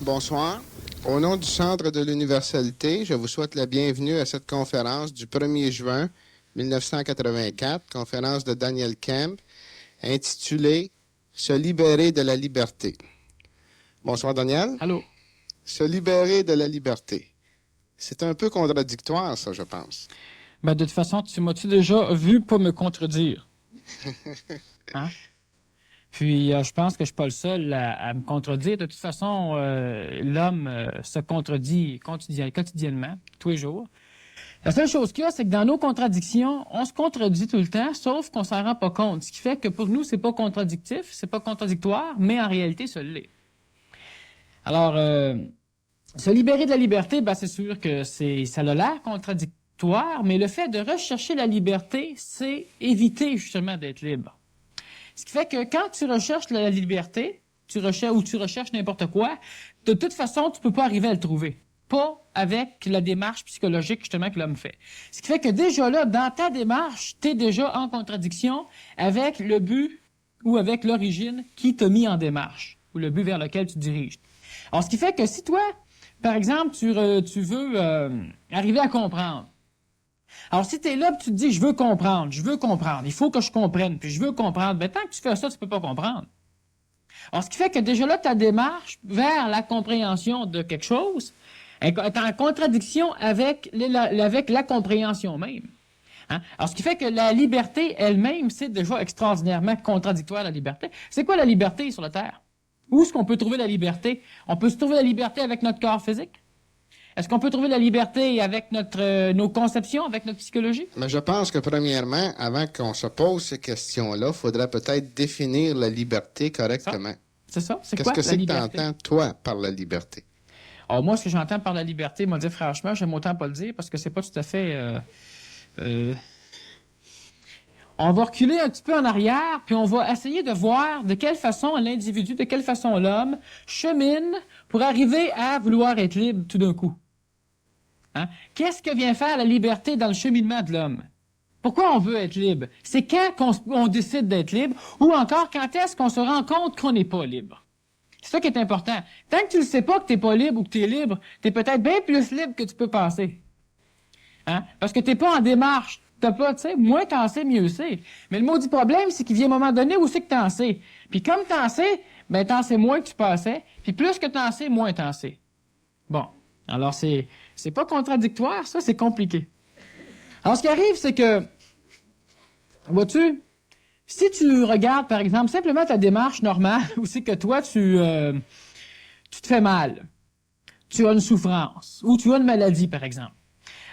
Bonsoir. Au nom du Centre de l'Universalité, je vous souhaite la bienvenue à cette conférence du 1er juin 1984, conférence de Daniel Kemp, intitulée « Se libérer de la liberté ». Bonsoir, Daniel. Allô. Se libérer de la liberté. C'est un peu contradictoire, ça, je pense. Ben, de toute façon, tu m'as-tu déjà vu pas me contredire? Hein? Puis, je pense que je suis pas le seul à me contredire. De toute façon, l'homme se contredit quotidiennement, tous les jours. La seule chose qu'il y a, c'est que dans nos contradictions, on se contredit tout le temps, sauf qu'on s'en rend pas compte. Ce qui fait que pour nous, c'est pas contradictif, c'est pas contradictoire, mais en réalité, ça l'est. Alors, se libérer de la liberté, ben, c'est sûr que ça a l'air contradictoire, mais le fait de rechercher la liberté, c'est éviter justement d'être libre. Ce qui fait que quand tu recherches la liberté, tu recherches n'importe quoi, de toute façon, tu peux pas arriver à le trouver. Pas avec la démarche psychologique justement que l'homme fait. Ce qui fait que déjà là, dans ta démarche, tu es déjà en contradiction avec le but ou avec l'origine qui t'a mis en démarche, ou le but vers lequel tu te diriges. Alors, ce qui fait que si toi, par exemple, tu veux arriver à comprendre, alors, si tu es là et tu te dis « je veux comprendre, il faut que je comprenne, puis je veux comprendre », bien, tant que tu fais ça, tu peux pas comprendre. Alors, ce qui fait que déjà là, ta démarche vers la compréhension de quelque chose est en contradiction avec la compréhension même. Hein? Alors, ce qui fait que la liberté elle-même, c'est déjà extraordinairement contradictoire, la liberté. C'est quoi la liberté sur la Terre? Où est-ce qu'on peut trouver la liberté? On peut se trouver la liberté avec notre corps physique? Est-ce qu'on peut trouver la liberté avec nos conceptions, avec notre psychologie? Mais je pense que, premièrement, avant qu'on se pose ces questions-là, il faudrait peut-être définir la liberté correctement. C'est ça? C'est quoi la liberté? Qu'est-ce que tu entends, toi, par la liberté? Alors, moi, ce que j'entends par la liberté, moi, dire franchement, j'aime autant pas le dire parce que c'est pas tout à fait... On va reculer un petit peu en arrière, puis on va essayer de voir de quelle façon l'individu, de quelle façon l'homme chemine pour arriver à vouloir être libre tout d'un coup. Hein? Qu'est-ce que vient faire la liberté dans le cheminement de l'homme? Pourquoi on veut être libre? C'est quand on décide d'être libre, ou encore quand est-ce qu'on se rend compte qu'on n'est pas libre? C'est ça qui est important. Tant que tu ne sais pas que tu n'es pas libre ou que tu es libre, tu es peut-être bien plus libre que tu peux penser. Hein? Parce que tu n'es pas en démarche. T'as pas, tu sais, moins t'en sais, mieux c'est. Mais le maudit problème, c'est qu'il vient un moment donné où c'est que t'en sais. Puis comme t'en sais, ben t'en sais moins que tu pensais. Puis plus que t'en sais, moins t'en sais. Bon. Alors c'est pas contradictoire, ça, c'est compliqué. Alors ce qui arrive, c'est que, vois-tu, si tu regardes, par exemple, simplement ta démarche normale, où c'est que toi, tu te fais mal, tu as une souffrance, ou tu as une maladie, par exemple.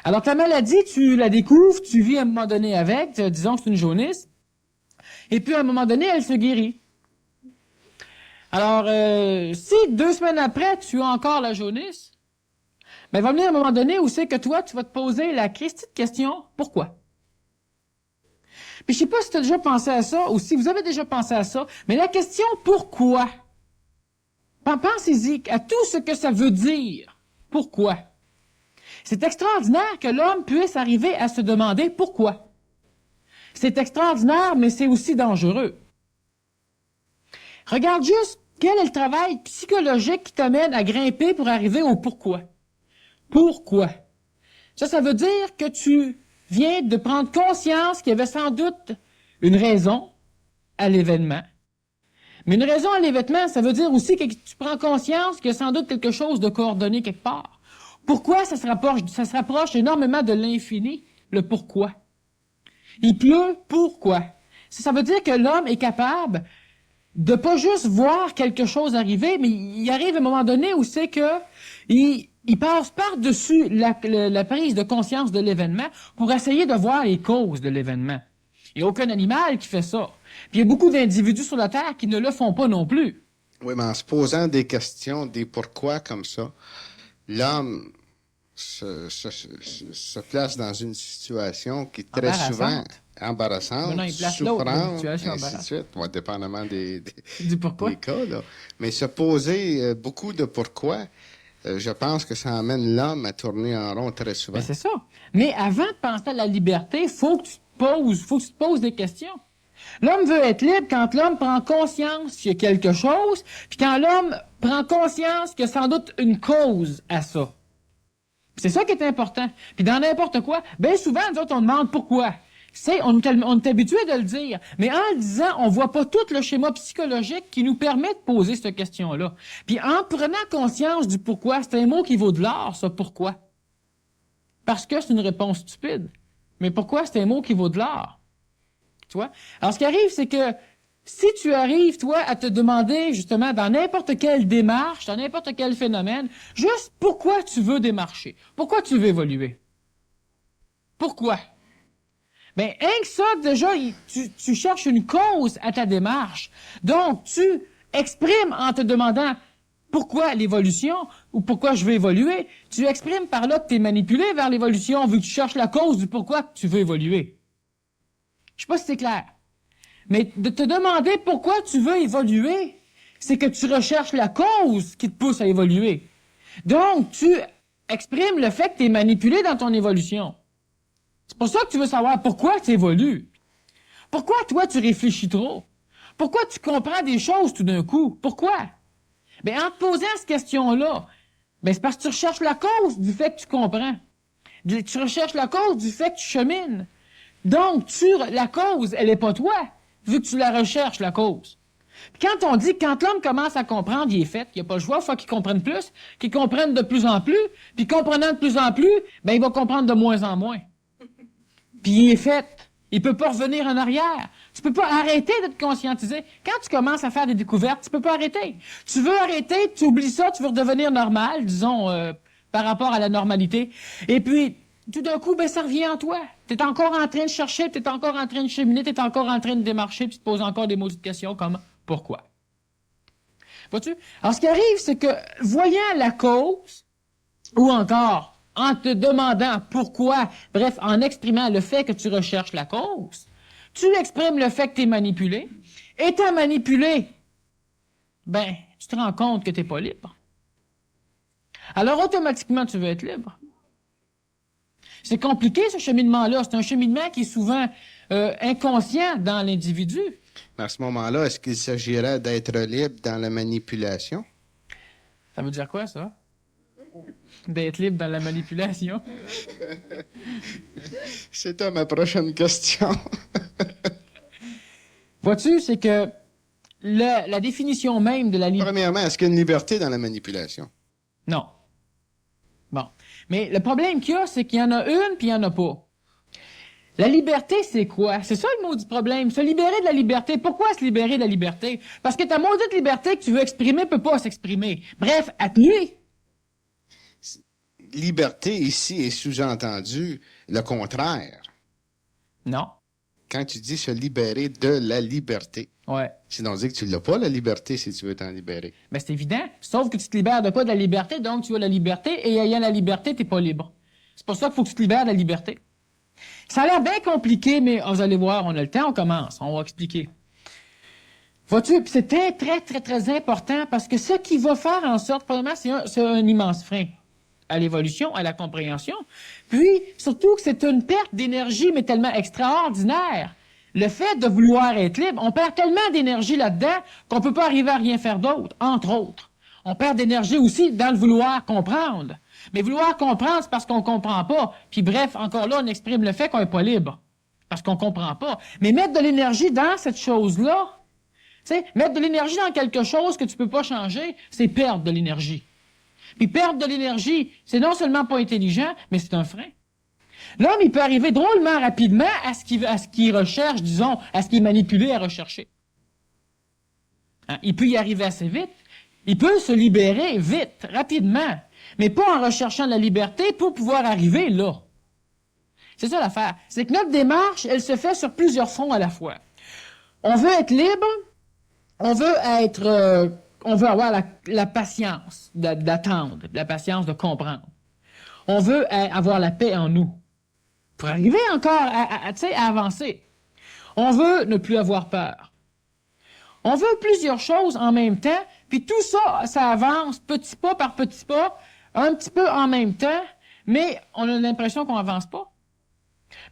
Alors, ta maladie, tu la découvres, tu vis à un moment donné avec, disons que c'est une jaunisse, et puis à un moment donné, elle se guérit. Alors, si 2 semaines après, tu as encore la jaunisse, ben, il va venir un moment donné où c'est que toi, tu vas te poser la petite question, pourquoi? Puis, je sais pas si tu as déjà pensé à ça, ou si vous avez déjà pensé à ça, mais la question pourquoi? Pensez-y à tout ce que ça veut dire. Pourquoi? C'est extraordinaire que l'homme puisse arriver à se demander pourquoi. C'est extraordinaire, mais c'est aussi dangereux. Regarde juste quel est le travail psychologique qui t'amène à grimper pour arriver au pourquoi. Pourquoi? Ça veut dire que tu viens de prendre conscience qu'il y avait sans doute une raison à l'événement. Mais une raison à l'événement, ça veut dire aussi que tu prends conscience qu'il y a sans doute quelque chose de coordonné quelque part. Pourquoi ça se rapproche énormément de l'infini, le pourquoi. Il pleut, pourquoi? Ça veut dire que l'homme est capable de pas juste voir quelque chose arriver, mais il arrive à un moment donné où c'est que il passe par-dessus la prise de conscience de l'événement pour essayer de voir les causes de l'événement. Il n'y a aucun animal qui fait ça. Puis il y a beaucoup d'individus sur la Terre qui ne le font pas non plus. Oui, mais en se posant des questions, des pourquoi comme ça, l'homme se place dans une situation qui est très souvent embarrassante, Maintenant, il place l'autre dans une souffrante, situation ainsi de embarrassante. suite, ouais, dépendamment Du pourquoi? des cas. Là. Mais se poser beaucoup de pourquoi, je pense que ça amène l'homme à tourner en rond très souvent. Ben, c'est ça. Mais avant de penser à la liberté, faut que tu te poses des questions. L'homme veut être libre quand l'homme prend conscience qu'il y a quelque chose, puis quand l'homme prend conscience qu'il y a sans doute une cause à ça. C'est ça qui est important. Puis dans n'importe quoi, bien souvent, nous autres, on demande pourquoi. On est habitué de le dire, mais en le disant, on voit pas tout le schéma psychologique qui nous permet de poser cette question-là. Puis en prenant conscience du pourquoi, c'est un mot qui vaut de l'or, ça, pourquoi. Parce que c'est une réponse stupide. Mais pourquoi c'est un mot qui vaut de l'or? Tu vois? Alors, ce qui arrive, c'est que si tu arrives, toi, à te demander, justement, dans n'importe quelle démarche, dans n'importe quel phénomène, juste pourquoi tu veux démarcher, pourquoi tu veux évoluer. Pourquoi? Ben, rien que ça, déjà, tu cherches une cause à ta démarche. Donc, tu exprimes en te demandant pourquoi l'évolution ou pourquoi je veux évoluer. Tu exprimes par là que tu es manipulé vers l'évolution vu que tu cherches la cause du pourquoi tu veux évoluer. Je sais pas si c'est clair. Mais de te demander pourquoi tu veux évoluer, c'est que tu recherches la cause qui te pousse à évoluer. Donc, tu exprimes le fait que tu es manipulé dans ton évolution. C'est pour ça que tu veux savoir pourquoi tu évolues. Pourquoi, toi, tu réfléchis trop? Pourquoi tu comprends des choses tout d'un coup? Pourquoi? Ben, en te posant cette question-là, ben, c'est parce que tu recherches la cause du fait que tu comprends. Tu recherches la cause du fait que tu chemines. Donc, la cause, elle est pas toi, vu que tu la recherches, la cause. Puis quand on dit que quand l'homme commence à comprendre, il est fait, il n'y a pas le choix, il faut qu'il comprenne plus, qu'il comprenne de plus en plus, puis comprenant de plus en plus, ben, il va comprendre de moins en moins. Puis il est fait. Il peut pas revenir en arrière. Tu peux pas arrêter de te conscientiser. Quand tu commences à faire des découvertes, tu peux pas arrêter. Tu veux arrêter, tu oublies ça, tu veux redevenir normal, disons, par rapport à la normalité. Et puis, tout d'un coup, ben, ça revient en toi. Tu es encore en train de chercher, tu es encore en train de cheminer, tu es encore en train de démarcher, puis tu te poses encore des maudites questions comme « Pourquoi? » Vois-tu? Alors, ce qui arrive, c'est que, voyant la cause, ou encore en te demandant pourquoi, bref, en exprimant le fait que tu recherches la cause, tu exprimes le fait que tu es manipulé. Étant manipulé, ben, tu te rends compte que tu n'es pas libre. Alors, automatiquement, tu veux être libre. C'est compliqué, ce cheminement-là. C'est un cheminement qui est souvent inconscient dans l'individu. À ce moment-là, est-ce qu'il s'agirait d'être libre dans la manipulation? Ça veut dire quoi, ça? D'être libre dans la manipulation? C'était ma prochaine question. Vois-tu, c'est que la définition même de la liberté... Premièrement, est-ce qu'il y a une liberté dans la manipulation? Non. Bon. Mais le problème qu'il y a, c'est qu'il y en a une, puis il n'y en a pas. La liberté, c'est quoi? C'est ça le maudit problème. Se libérer de la liberté. Pourquoi se libérer de la liberté? Parce que ta maudite liberté que tu veux exprimer peut pas s'exprimer. Bref, attenuer. Liberté, ici, est sous-entendu le contraire. Non. Quand tu dis se libérer de la liberté, Ouais. c'est donc dire que tu l'as pas, la liberté, si tu veux t'en libérer. Ben, c'est évident. Sauf que tu te libères de pas de la liberté, donc tu as la liberté, et ayant la liberté, t'es pas libre. C'est pour ça qu'il faut que tu te libères de la liberté. Ça a l'air bien compliqué, mais vous allez voir, on a le temps, on commence, on va expliquer. Vois-tu, c'est très, très, très, très important, parce que ce qui va faire en sorte, probablement, c'est un immense frein à l'évolution, à la compréhension. Puis, surtout que c'est une perte d'énergie, mais tellement extraordinaire. Le fait de vouloir être libre, on perd tellement d'énergie là-dedans qu'on peut pas arriver à rien faire d'autre, entre autres. On perd d'énergie aussi dans le vouloir comprendre. Mais vouloir comprendre, c'est parce qu'on comprend pas. Puis bref, encore là, on exprime le fait qu'on est pas libre. Parce qu'on comprend pas. Mais mettre de l'énergie dans cette chose-là, tu sais, mettre de l'énergie dans quelque chose que tu peux pas changer, c'est perdre de l'énergie. Puis perdre de l'énergie, c'est non seulement pas intelligent, mais c'est un frein. L'homme, il peut arriver drôlement rapidement à ce qu'il recherche, disons, à ce qu'il est manipulé à rechercher. Hein? Il peut y arriver assez vite. Il peut se libérer vite, rapidement, mais pas en recherchant la liberté pour pouvoir arriver là. C'est ça l'affaire. C'est que notre démarche, elle se fait sur plusieurs fronts à la fois. On veut être libre, on veut avoir la patience d'attendre, la patience de comprendre. on veut avoir la paix en nous. Pour arriver encore à avancer. On veut ne plus avoir peur. On veut plusieurs choses en même temps, puis tout ça, ça avance petit pas par petit pas, un petit peu en même temps, mais on a l'impression qu'on avance pas.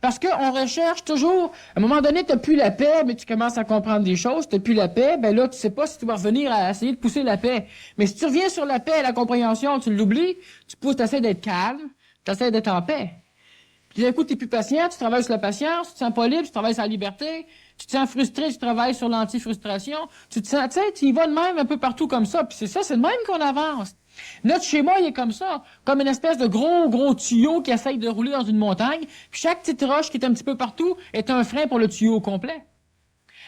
Parce qu'on recherche toujours, à un moment donné, tu n'as plus la paix, mais tu commences à comprendre des choses, tu n'as plus la paix, ben là, tu sais pas si tu vas revenir à essayer de pousser la paix. Mais si tu reviens sur la paix et la compréhension, tu l'oublies, tu essaies d'être calme, tu essaies d'être en paix. Puis d'un coup, tu n'es plus patient, tu travailles sur la patience, tu te sens pas libre, tu travailles sur la liberté, tu te sens frustré, tu travailles sur l'anti-frustration, tu te sens, tu sais, tu y vas de même un peu partout comme ça, puis c'est de même qu'on avance. Notre schéma, il est comme ça, comme une espèce de gros tuyau qui essaye de rouler dans une montagne, puis chaque petite roche qui est un petit peu partout est un frein pour le tuyau au complet.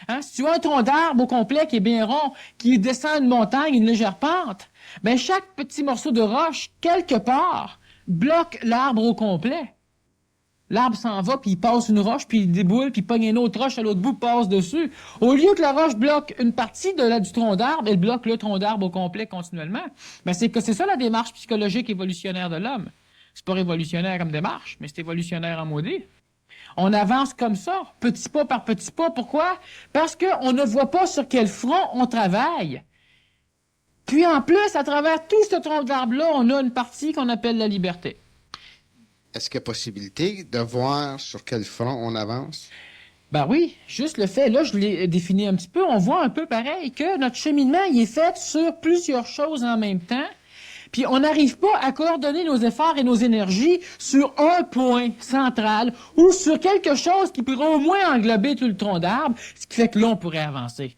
Hein? Si tu as un tronc d'arbre au complet qui est bien rond, qui descend une montagne, une légère pente, ben chaque petit morceau de roche, quelque part, bloque l'arbre au complet. L'arbre s'en va, puis il passe une roche, puis il déboule, puis il pogne une autre roche à l'autre bout, passe dessus. Au lieu que la roche bloque une partie du tronc d'arbre, elle bloque le tronc d'arbre au complet continuellement. Ben c'est ça la démarche psychologique évolutionnaire de l'homme. C'est pas révolutionnaire comme démarche, mais c'est évolutionnaire en maudit. On avance comme ça, petit pas par petit pas. Pourquoi? Parce qu'on ne voit pas sur quel front on travaille. Puis en plus, à travers tout ce tronc d'arbre-là, on a une partie qu'on appelle la liberté. Est-ce qu'il y a possibilité de voir sur quel front on avance? Ben oui, juste le fait, là, je l'ai défini un petit peu, on voit un peu pareil que notre cheminement, il est fait sur plusieurs choses en même temps, puis on n'arrive pas à coordonner nos efforts et nos énergies sur un point central ou sur quelque chose qui pourrait au moins englober tout le tronc d'arbre, ce qui fait que là, on pourrait avancer.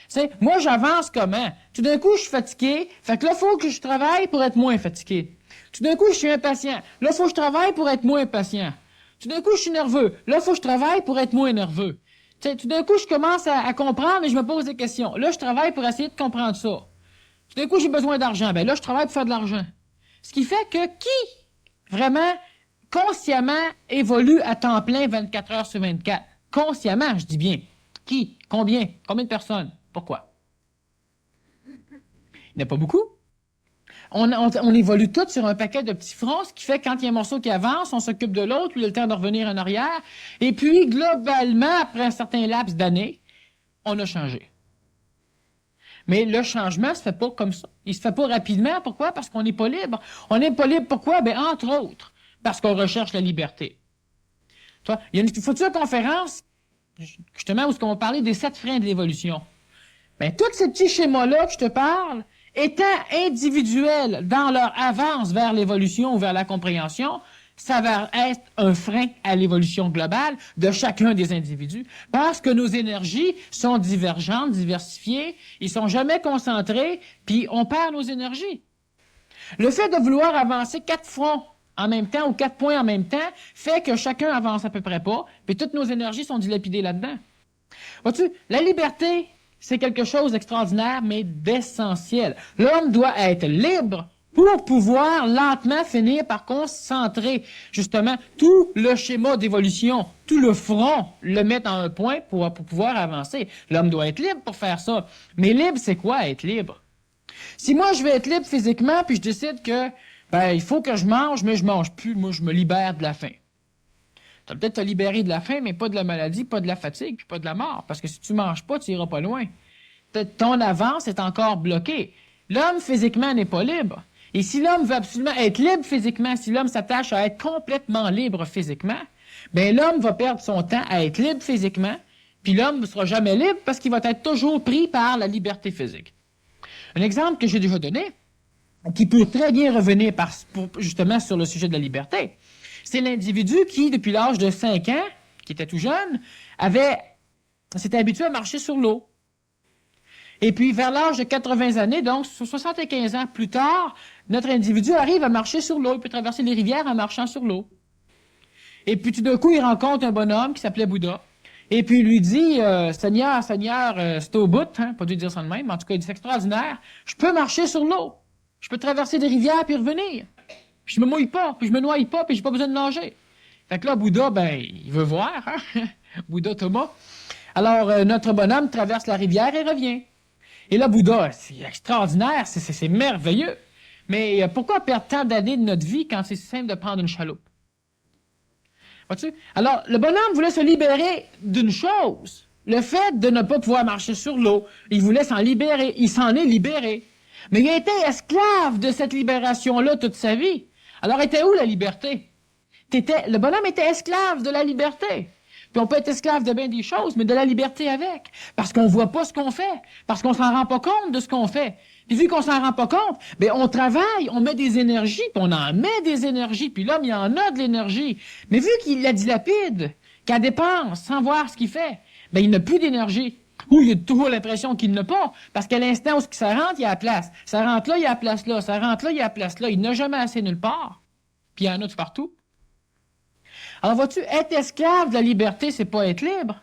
C'est, moi, j'avance comment? Tout d'un coup, je suis fatigué, fait que là, il faut que je travaille pour être moins fatigué. Tout d'un coup, je suis impatient. Là, il faut que je travaille pour être moins patient. Tout d'un coup, je suis nerveux. Là, il faut que je travaille pour être moins nerveux. T'sais, tout d'un coup, je commence à comprendre et je me pose des questions. Là, je travaille pour essayer de comprendre ça. Tout d'un coup, j'ai besoin d'argent. Ben là, je travaille pour faire de l'argent. Ce qui fait que qui, vraiment, consciemment, évolue à temps plein 24 heures sur 24? Consciemment, je dis bien. Qui? Combien? Combien de personnes? Pourquoi? Il n'y en a pas beaucoup. On évolue tous sur un paquet de petits fronts, ce qui fait que quand il y a un morceau qui avance, on s'occupe de l'autre, puis il a le temps de revenir en arrière. Et puis, globalement, après un certain laps d'années, on a changé. Mais le changement se fait pas comme ça. Il se fait pas rapidement. Pourquoi? Parce qu'on n'est pas libre. On n'est pas libre pourquoi? Ben, entre autres, parce qu'on recherche la liberté. Toi, il y a une future conférence, justement, où on va parler des 7 freins de l'évolution. Ben, tous ces petits schémas-là que je te parle, étant individuels dans leur avance vers l'évolution ou vers la compréhension, ça va être un frein à l'évolution globale de chacun des individus. Parce que nos énergies sont divergentes, diversifiées, ils sont jamais concentrés, puis on perd nos énergies. Le fait de vouloir avancer 4 fronts en même temps ou 4 points en même temps fait que chacun avance à peu près pas, puis toutes nos énergies sont dilapidées là-dedans. Vois-tu, la liberté, c'est quelque chose d'extraordinaire, mais d'essentiel. L'homme doit être libre pour pouvoir lentement finir par concentrer, justement, tout le schéma d'évolution, tout le front, le mettre en un point pour pouvoir avancer. L'homme doit être libre pour faire ça. Mais libre, c'est quoi être libre? Si moi, je vais être libre physiquement, puis je décide que, ben, il faut que je mange, mais je mange plus, moi, je me libère de la faim. Tu vas peut-être te libérer de la faim, mais pas de la maladie, pas de la fatigue, puis pas de la mort. Parce que si tu manges pas, tu iras pas loin. Peut-être ton avance est encore bloquée. L'homme, physiquement, n'est pas libre. Et si l'homme veut absolument être libre physiquement, si l'homme s'attache à être complètement libre physiquement, ben l'homme va perdre son temps à être libre physiquement, puis l'homme ne sera jamais libre parce qu'il va être toujours pris par la liberté physique. Un exemple que j'ai déjà donné, qui peut très bien revenir justement sur le sujet de la liberté, c'est l'individu qui, depuis l'âge de 5 ans, qui était tout jeune, s'était habitué à marcher sur l'eau. Et puis, vers l'âge de 80 années, donc 75 ans plus tard, notre individu arrive à marcher sur l'eau. Il peut traverser les rivières en marchant sur l'eau. Et puis, tout d'un coup, il rencontre un bonhomme qui s'appelait Bouddha. Et puis, il lui dit, Seigneur, c'est au bout, hein, pas dû dire ça de même, mais en tout cas, il dit, c'est extraordinaire, je peux marcher sur l'eau. Je peux traverser des rivières puis revenir. Puis je me mouille pas, puis je me noie pas, puis j'ai pas besoin de nager. Fait que là, Bouddha, ben, il veut voir, hein, Bouddha Thomas. Alors, notre bonhomme traverse la rivière et revient. Et là, Bouddha, c'est extraordinaire, c'est merveilleux. Mais pourquoi perdre tant d'années de notre vie quand c'est simple de prendre une chaloupe? Vois-tu? Alors, le bonhomme voulait se libérer d'une chose. Le fait de ne pas pouvoir marcher sur l'eau. Il voulait s'en libérer. Il s'en est libéré. Mais il a été esclave de cette libération-là toute sa vie. Alors, était où la liberté? Le bonhomme était esclave de la liberté. Puis on peut être esclave de bien des choses, mais de la liberté avec. Parce qu'on voit pas ce qu'on fait. Parce qu'on s'en rend pas compte de ce qu'on fait. Puis vu qu'on s'en rend pas compte, ben on travaille, on met des énergies, puis on en met des énergies, puis l'homme, il en a de l'énergie. Mais vu qu'il la dilapide, qu'elle dépense sans voir ce qu'il fait, ben il n'a plus d'énergie. Ou il a toujours l'impression qu'il n'a pas, parce qu'à l'instant où ça rentre, il y a la place. Ça rentre là, il y a la place là. Ça rentre là, il y a la place là. Il n'a jamais assez nulle part. Puis il y en a tout partout. Alors vois-tu, être esclave de la liberté, c'est pas être libre.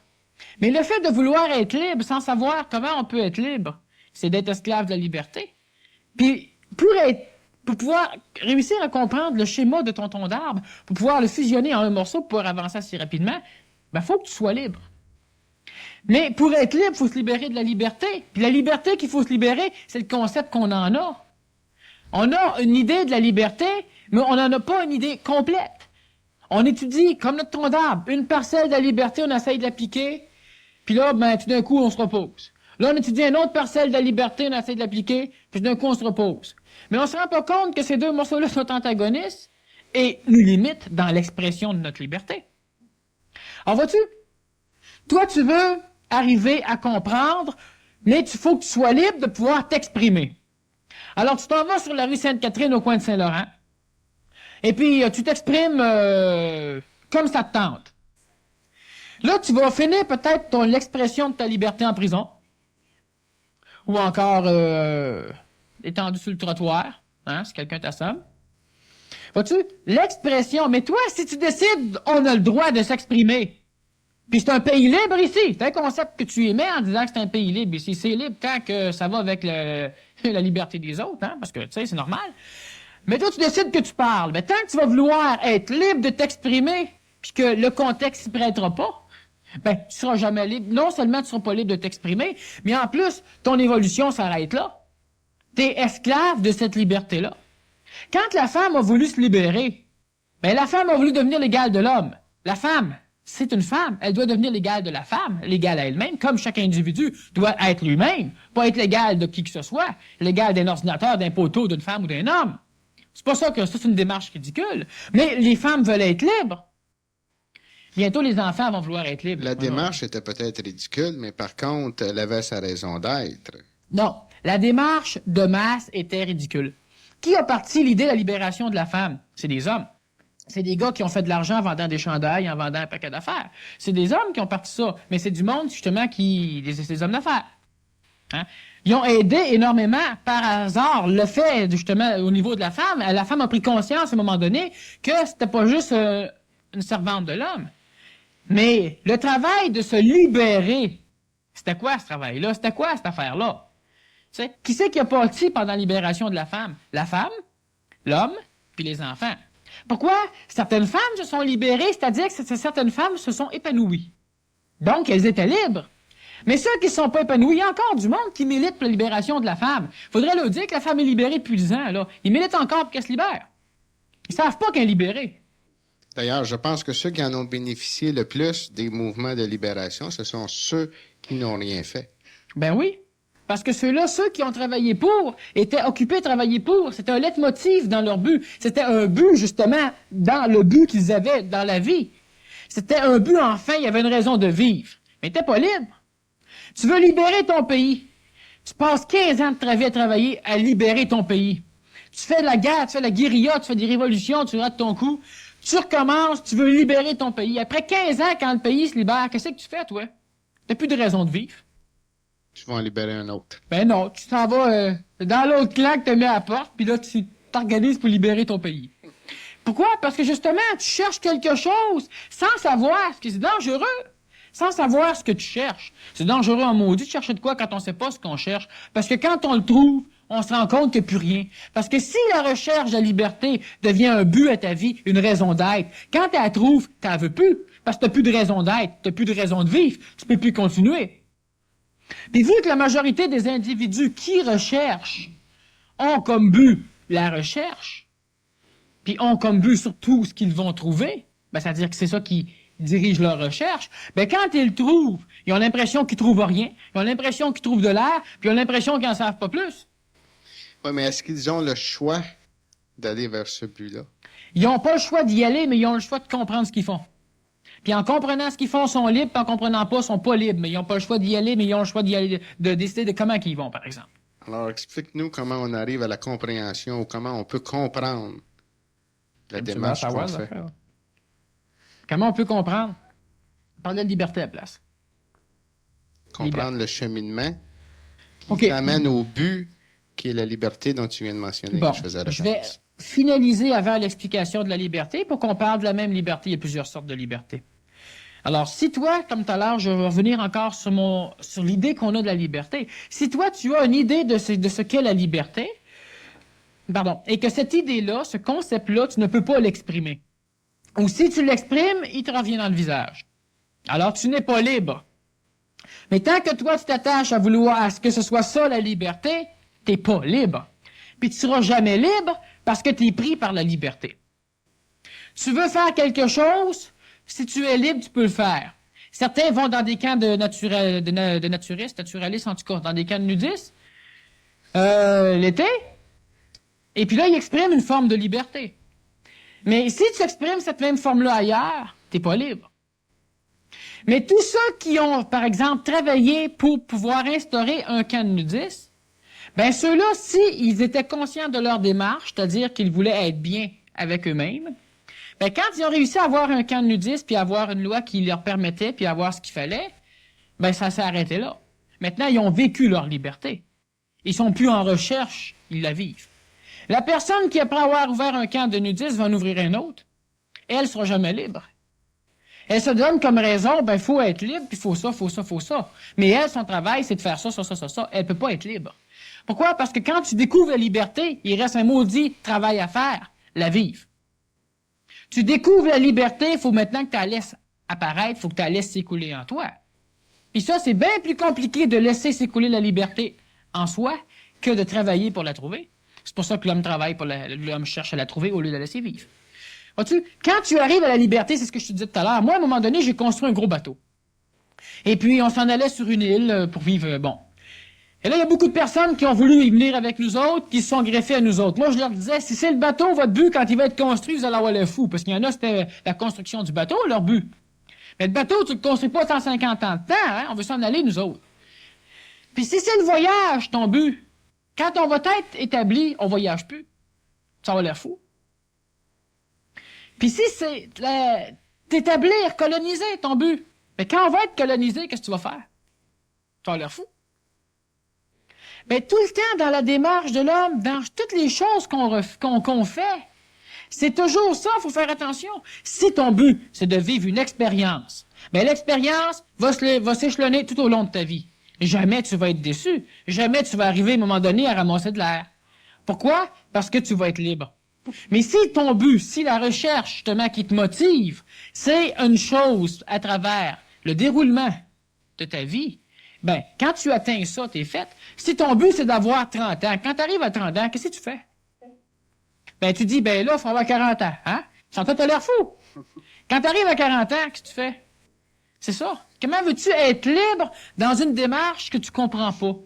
Mais le fait de vouloir être libre sans savoir comment on peut être libre, c'est d'être esclave de la liberté. Puis pour pouvoir réussir à comprendre le schéma de ton tronc d'arbre, pour pouvoir le fusionner en un morceau pour pouvoir avancer assez rapidement, ben faut que tu sois libre. Mais pour être libre, il faut se libérer de la liberté. Puis la liberté qu'il faut se libérer, c'est le concept qu'on en a. On a une idée de la liberté, mais on n'en a pas une idée complète. On étudie, comme notre tronc d'arbre, une parcelle de la liberté, on essaye de l'appliquer, puis là, ben, tout d'un coup, on se repose. Là, on étudie une autre parcelle de la liberté, on essaie de l'appliquer, puis d'un coup, on se repose. Mais on se rend pas compte que ces deux morceaux-là sont antagonistes et nous limitent dans l'expression de notre liberté. Alors, vois-tu? Toi, tu veux arriver à comprendre, mais il faut que tu sois libre de pouvoir t'exprimer. Alors, tu t'en vas sur la rue Sainte-Catherine au coin de Saint-Laurent, et puis tu t'exprimes comme ça te tente. Là, tu vas finir peut-être l'expression de ta liberté en prison, ou encore étendu sur le trottoir, hein, si quelqu'un t'assomme. Vois-tu, l'expression, mais toi, si tu décides, on a le droit de s'exprimer. Puis c'est un pays libre ici. C'est un concept que tu émets en disant que c'est un pays libre ici. C'est libre tant que ça va avec la liberté des autres, hein, parce que, tu sais, c'est normal. Mais toi, tu décides que tu parles. Mais tant que tu vas vouloir être libre de t'exprimer, puis que le contexte s'y prêtera pas, ben, tu seras jamais libre. Non seulement tu seras pas libre de t'exprimer, mais en plus, ton évolution s'arrête là. T'es esclave de cette liberté-là. Quand la femme a voulu se libérer, ben, la femme a voulu devenir l'égale de l'homme. La femme, c'est une femme. Elle doit devenir l'égale de la femme, l'égale à elle-même, comme chaque individu doit être lui-même, pas être l'égal de qui que ce soit, l'égal d'un ordinateur, d'un poteau, d'une femme ou d'un homme. C'est pas ça que c'est une démarche ridicule. Mais les femmes veulent être libres. Bientôt, les enfants vont vouloir être libres. La démarche était peut-être ridicule, mais par contre, elle avait sa raison d'être. Non, la démarche de masse était ridicule. Qui a parti l'idée de la libération de la femme? C'est des hommes. C'est des gars qui ont fait de l'argent en vendant des chandails, en vendant un paquet d'affaires. C'est des hommes qui ont parti ça. Mais c'est du monde, justement, des hommes d'affaires. Hein? Ils ont aidé énormément, par hasard, le fait, justement, au niveau de la femme. La femme a pris conscience, à un moment donné, que c'était pas juste une servante de l'homme. Mais le travail de se libérer, c'était quoi ce travail-là? C'était quoi cette affaire-là? T'sais, qui c'est qui a parti pendant la libération de la femme? La femme, l'homme, puis les enfants. Pourquoi? Certaines femmes se sont libérées, c'est-à-dire que certaines femmes se sont épanouies. Donc, elles étaient libres. Mais ceux qui ne sont pas épanouis, il y a encore du monde qui milite pour la libération de la femme. Faudrait leur dire que la femme est libérée depuis 10 ans, là. Ils militent encore pour qu'elle se libère. Ils savent pas qu'elle est libérée. D'ailleurs, je pense que ceux qui en ont bénéficié le plus des mouvements de libération, ce sont ceux qui n'ont rien fait. Ben oui. Parce que ceux-là, ceux qui ont travaillé pour, étaient occupés à travailler pour. C'était un leitmotiv dans leur but. C'était un but, justement, dans le but qu'ils avaient dans la vie. C'était un but, enfin, il y avait une raison de vivre. Mais t'es pas libre. Tu veux libérer ton pays. Tu passes 15 ans de ta vie à travailler à libérer ton pays. Tu fais de la guerre, tu fais de la guérilla, tu fais des révolutions, tu rates ton coup. Tu recommences, tu veux libérer ton pays. Après 15 ans, quand le pays se libère, qu'est-ce que tu fais, toi? T'as plus de raison de vivre. Tu vas en libérer un autre. Ben non, tu t'en vas dans l'autre clan que t'as mis à la porte, puis là, tu t'organises pour libérer ton pays. Pourquoi? Parce que justement, tu cherches quelque chose sans savoir ce que c'est dangereux. Sans savoir ce que tu cherches. C'est dangereux en maudit de chercher de quoi quand on sait pas ce qu'on cherche. Parce que quand on le trouve, on se rend compte qu'il n'y a plus rien. Parce que si la recherche de la liberté devient un but à ta vie, une raison d'être, quand tu la trouves, tu n'en veux plus. Parce que tu n'as plus de raison d'être, tu n'as plus de raison de vivre, tu peux plus continuer. Puis vu que la majorité des individus qui recherchent ont comme but la recherchent, puis ont comme but surtout ce qu'ils vont trouver, ben, c'est-à-dire que c'est ça qui dirige leur recherche, ben, quand ils le trouvent, ils ont l'impression qu'ils trouvent rien, ils ont l'impression qu'ils trouvent de l'air, puis ils ont l'impression qu'ils n'en savent pas plus. Oui, mais est-ce qu'ils ont le choix d'aller vers ce but-là? Ils n'ont pas le choix d'y aller, mais ils ont le choix de comprendre ce qu'ils font. Puis en comprenant ce qu'ils font, ils sont libres, puis en comprenant pas, ils sont pas libres. Mais ils n'ont pas le choix d'y aller, mais ils ont le choix d'y aller, de décider de comment ils vont, par exemple. Alors, explique-nous comment on arrive à la compréhension ou comment on peut comprendre la démarche qu'on fait. Comment on peut comprendre? On parle de liberté à la place. Comprendre le cheminement qui OK. t'amène au but qui est la liberté dont tu viens de mentionner. Bon, Que je faisais je vais référence. finaliser avant l'explication de la liberté pour qu'on parle de la même liberté. Il y a plusieurs sortes de liberté. Alors, si toi, comme tout à l'heure, je vais revenir encore sur l'idée qu'on a de la liberté. Si toi, tu as une idée de ce qu'est la liberté, et que cette idée-là, ce concept-là, tu ne peux pas l'exprimer. Ou si tu l'exprimes, il te revient dans le visage. Alors, tu n'es pas libre. Mais tant que toi, tu t'attaches à vouloir à ce que ce soit ça, la liberté, t'es pas libre. Puis tu seras jamais libre parce que tu es pris par la liberté. Tu veux faire quelque chose, si tu es libre, tu peux le faire. Certains vont dans des camps de naturistes, naturalistes en tout cas, dans des camps de nudistes, l'été, et puis là, ils expriment une forme de liberté. Mais si tu exprimes cette même forme-là ailleurs, t'es pas libre. Mais tous ceux qui ont, par exemple, travaillé pour pouvoir instaurer un camp de nudistes, ben ceux-là, s'ils étaient conscients de leur démarche, c'est-à-dire qu'ils voulaient être bien avec eux-mêmes, ben quand ils ont réussi à avoir un camp de nudistes, puis avoir une loi qui leur permettait, puis avoir ce qu'il fallait, ben ça s'est arrêté là. Maintenant, ils ont vécu leur liberté. Ils sont plus en recherche, ils la vivent. La personne qui, après avoir ouvert un camp de nudistes, va en ouvrir un autre, elle sera jamais libre. Elle se donne comme raison, ben, faut être libre, puis faut ça, faut ça, faut ça. Mais elle, son travail, c'est de faire ça, ça, ça, ça, ça. Elle peut pas être libre. Pourquoi? Parce que quand tu découvres la liberté, il reste un maudit travail à faire, la vivre. Tu découvres la liberté, il faut maintenant que tu la laisses apparaître, il faut que tu la laisses s'écouler en toi. Puis ça, c'est bien plus compliqué de laisser s'écouler la liberté en soi que de travailler pour la trouver. C'est pour ça que l'homme travaille l'homme cherche à la trouver au lieu de la laisser vivre. Vois-tu, quand tu arrives à la liberté, c'est ce que je te disais tout à l'heure. Moi, à un moment donné, j'ai construit un gros bateau. Et puis, on s'en allait sur une île pour vivre, bon. Et là, il y a beaucoup de personnes qui ont voulu y venir avec nous autres, qui se sont greffées à nous autres. Moi, je leur disais, si c'est le bateau, votre but, quand il va être construit, vous allez avoir le fou. Parce qu'il y en a, c'était la construction du bateau, leur but. Mais le bateau, tu le construis pas 150 ans de temps, hein? On veut s'en aller, nous autres. Puis si c'est le voyage, ton but, quand on va être établi, on voyage plus. Ça va l'air fou. Puis si c'est t'établir, coloniser ton but, mais quand on va être colonisé, qu'est-ce que tu vas faire? Ça va l'air fou. Mais tout le temps, dans la démarche de l'homme, dans toutes les choses qu'on fait, c'est toujours ça, il faut faire attention. Si ton but, c'est de vivre une expérience, mais l'expérience va s'échelonner tout au long de ta vie. Jamais tu vas être déçu. Jamais tu vas arriver à un moment donné à ramasser de l'air. Pourquoi? Parce que tu vas être libre. Mais si ton but, si la recherche, justement, qui te motive, c'est une chose à travers le déroulement de ta vie, ben, quand tu atteins ça, t'es fait. Si ton but, c'est d'avoir 30 ans, quand tu arrives à 30 ans, qu'est-ce que tu fais? Ben, tu dis, ben là, il faut avoir 40 ans, hein? Sans toi, t'as l'air fou. Quand tu arrives à 40 ans, qu'est-ce que tu fais? C'est ça. Comment veux-tu être libre dans une démarche que tu comprends pas?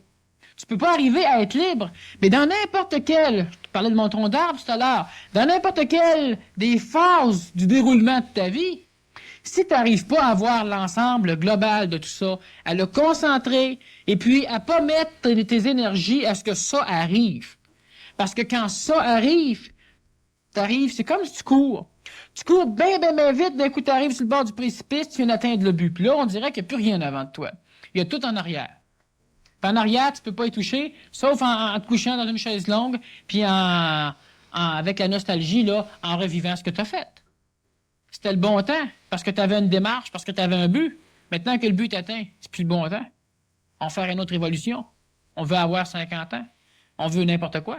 Tu peux pas arriver à être libre, mais dans n'importe quelle, je te parlais de mon tronc d'arbre tout à l'heure, dans n'importe quelle des phases du déroulement de ta vie, si tu n'arrives pas à voir l'ensemble global de tout ça, à le concentrer, et puis à pas mettre tes énergies à ce que ça arrive. Parce que quand ça arrive, c'est comme si tu cours. Tu cours bien, bien, bien vite, d'un coup tu arrives sur le bord du précipice, tu viens d'atteindre le but. Puis là, on dirait qu'il n'y a plus rien avant de toi. Il y a tout en arrière. Puis en arrière, tu peux pas y toucher, sauf en te couchant dans une chaise longue, puis avec la nostalgie, là, en revivant ce que tu as fait. C'était le bon temps, parce que tu avais une démarche, parce que tu avais un but. Maintenant que le but est atteint, c'est plus le bon temps. On va faire une autre évolution. On veut avoir 50 ans. On veut n'importe quoi.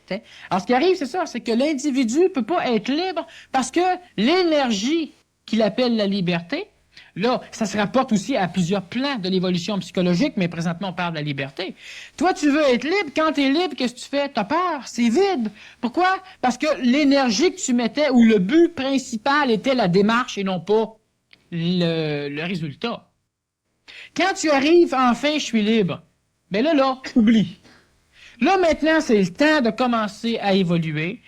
T'sais? Alors, ce qui arrive, c'est ça, c'est que l'individu peut pas être libre parce que l'énergie qu'il appelle la liberté Là, ça se rapporte aussi à plusieurs plans de l'évolution psychologique, mais présentement, on parle de la liberté. Toi, tu veux être libre. Quand tu es libre, qu'est-ce que tu fais? Tu as peur. C'est vide. Pourquoi? Parce que l'énergie que tu mettais, ou le but principal était la démarche et non pas le résultat. Quand tu arrives, enfin, je suis libre. Ben là, oublie. Là, maintenant, c'est le temps de commencer à évoluer,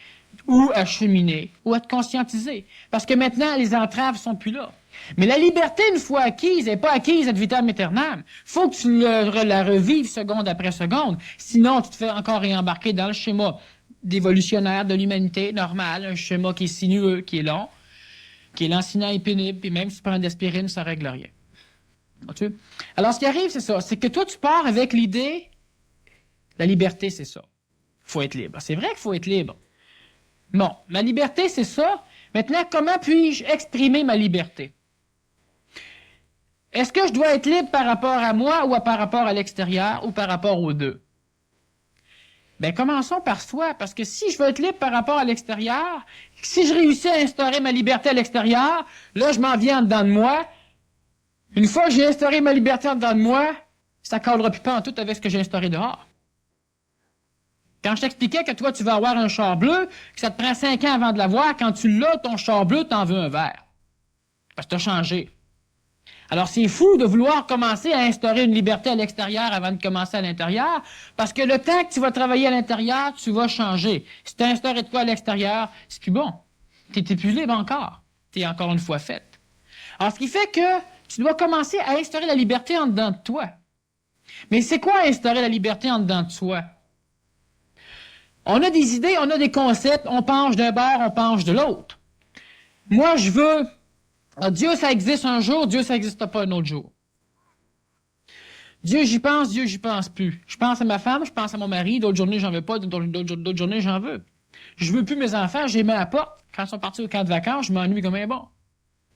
ou à cheminer, ou à te conscientiser. Parce que maintenant, les entraves sont plus là. Mais la liberté, une fois acquise, n'est pas acquise ad vitam aeternam. Faut que tu la revives seconde après seconde. Sinon, tu te fais encore réembarquer dans le schéma d'évolutionnaire de l'humanité normale, un schéma qui est sinueux, qui est long, qui est lancinant et pénible, puis même si tu prends d'aspirine, ça règle rien. Vois-tu? Alors, ce qui arrive, c'est ça. C'est que toi, tu pars avec l'idée, la liberté, c'est ça. Faut être libre. C'est vrai qu'il faut être libre. Bon, ma liberté, c'est ça. Maintenant, comment puis-je exprimer ma liberté? Est-ce que je dois être libre par rapport à moi ou par rapport à l'extérieur ou par rapport aux deux? Ben, commençons par soi, parce que si je veux être libre par rapport à l'extérieur, si je réussis à instaurer ma liberté à l'extérieur, là, je m'en viens en dedans de moi. Une fois que j'ai instauré ma liberté en dedans de moi, ça ne cadrera plus pas en tout avec ce que j'ai instauré dehors. Quand je t'expliquais que toi, tu vas avoir un char bleu, que ça te prend 5 ans avant de l'avoir, quand tu l'as, ton char bleu, t'en veux un vert. Parce que t'as changé. Alors, c'est fou de vouloir commencer à instaurer une liberté à l'extérieur avant de commencer à l'intérieur, parce que le temps que tu vas travailler à l'intérieur, tu vas changer. Si tu as instauré de quoi à l'extérieur, c'est plus bon. Tu n'es plus libre encore. Tu es encore une fois faite. Alors, ce qui fait que tu dois commencer à instaurer la liberté en dedans de toi. Mais c'est quoi instaurer la liberté en dedans de soi? On a des idées, on a des concepts, on penche d'un bord, on penche de l'autre. Moi, je veux... Dieu, ça existe un jour, Dieu, ça n'existe pas un autre jour. Dieu, j'y pense plus. Je pense à ma femme, je pense à mon mari, d'autres journées, j'en veux pas, d'autres journées, j'en veux. Je veux plus mes enfants, je les mets à la porte. Quand ils sont partis au camp de vacances, je m'ennuie comme un bon.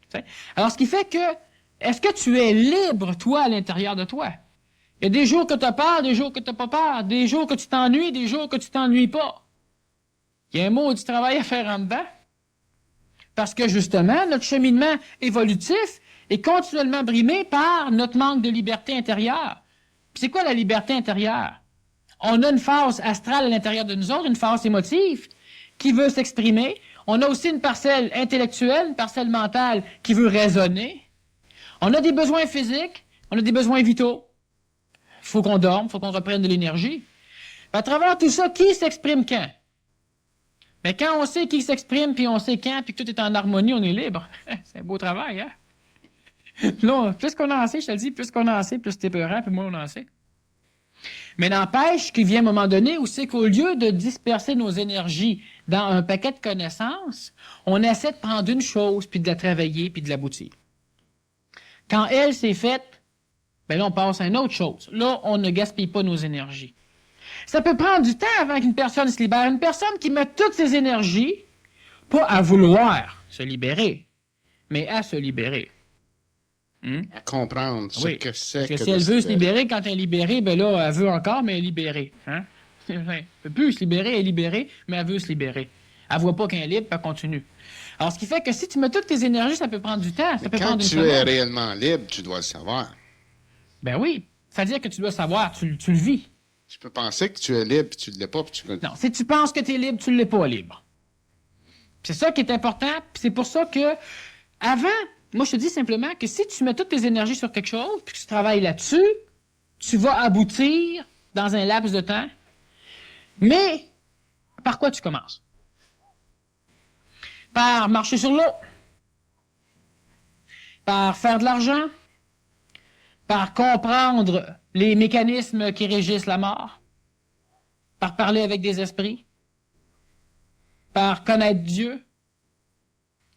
T'sais? Alors, ce qui fait que, est-ce que tu es libre, toi, à l'intérieur de toi? Il y a des jours que tu as peur, des jours que tu n'as pas peur, des jours que tu t'ennuies, des jours que tu t'ennuies pas. Il y a un mot du travail à faire en dedans. Parce que, justement, notre cheminement évolutif est continuellement brimé par notre manque de liberté intérieure. Puis c'est quoi la liberté intérieure? On a une phase astrale à l'intérieur de nous autres, une phase émotive qui veut s'exprimer. On a aussi une parcelle intellectuelle, une parcelle mentale qui veut raisonner. On a des besoins physiques, on a des besoins vitaux. Il faut qu'on dorme, il faut qu'on reprenne de l'énergie. À travers tout ça, qui s'exprime quand? Mais quand on sait qui s'exprime, puis on sait quand, puis que tout est en harmonie, on est libre. C'est un beau travail, hein? Là, plus qu'on en sait, je te le dis, plus qu'on en sait, plus t'es peurant, puis moins on en sait. Mais n'empêche qu'il vient un moment donné où c'est qu'au lieu de disperser nos énergies dans un paquet de connaissances, on essaie de prendre une chose, puis de la travailler, puis de l'aboutir. Quand elle s'est faite, ben là, on passe à une autre chose. Là, on ne gaspille pas nos énergies. Ça peut prendre du temps avant qu'une personne se libère. Une personne qui met toutes ses énergies, pas à vouloir se libérer, mais à se libérer. À comprendre ce que c'est. Parce que si elle veut se libérer, quand elle est libérée, ben là, elle veut encore, mais elle est libérée. Hein? Elle ne peut plus se libérer, elle est libérée, mais elle veut se libérer. Elle ne voit pas qu'elle est libre, puis elle continue. Alors, ce qui fait que si tu mets toutes tes énergies, ça peut prendre du temps. Ça peut quand prendre une tu es réellement libre, tu dois le savoir. Ben oui. C'est-à-dire que tu dois savoir, tu le vis. Tu peux penser que tu es libre, puis tu ne l'es pas. Puis tu... Non, si tu penses que tu es libre, tu ne l'es pas libre. C'est ça qui est important, puis c'est pour ça que, avant, moi je te dis simplement que si tu mets toutes tes énergies sur quelque chose, puis que tu travailles là-dessus, tu vas aboutir dans un laps de temps. Mais, par quoi tu commences? Par marcher sur l'eau, par faire de l'argent, par comprendre les mécanismes qui régissent la mort, par parler avec des esprits, par connaître Dieu,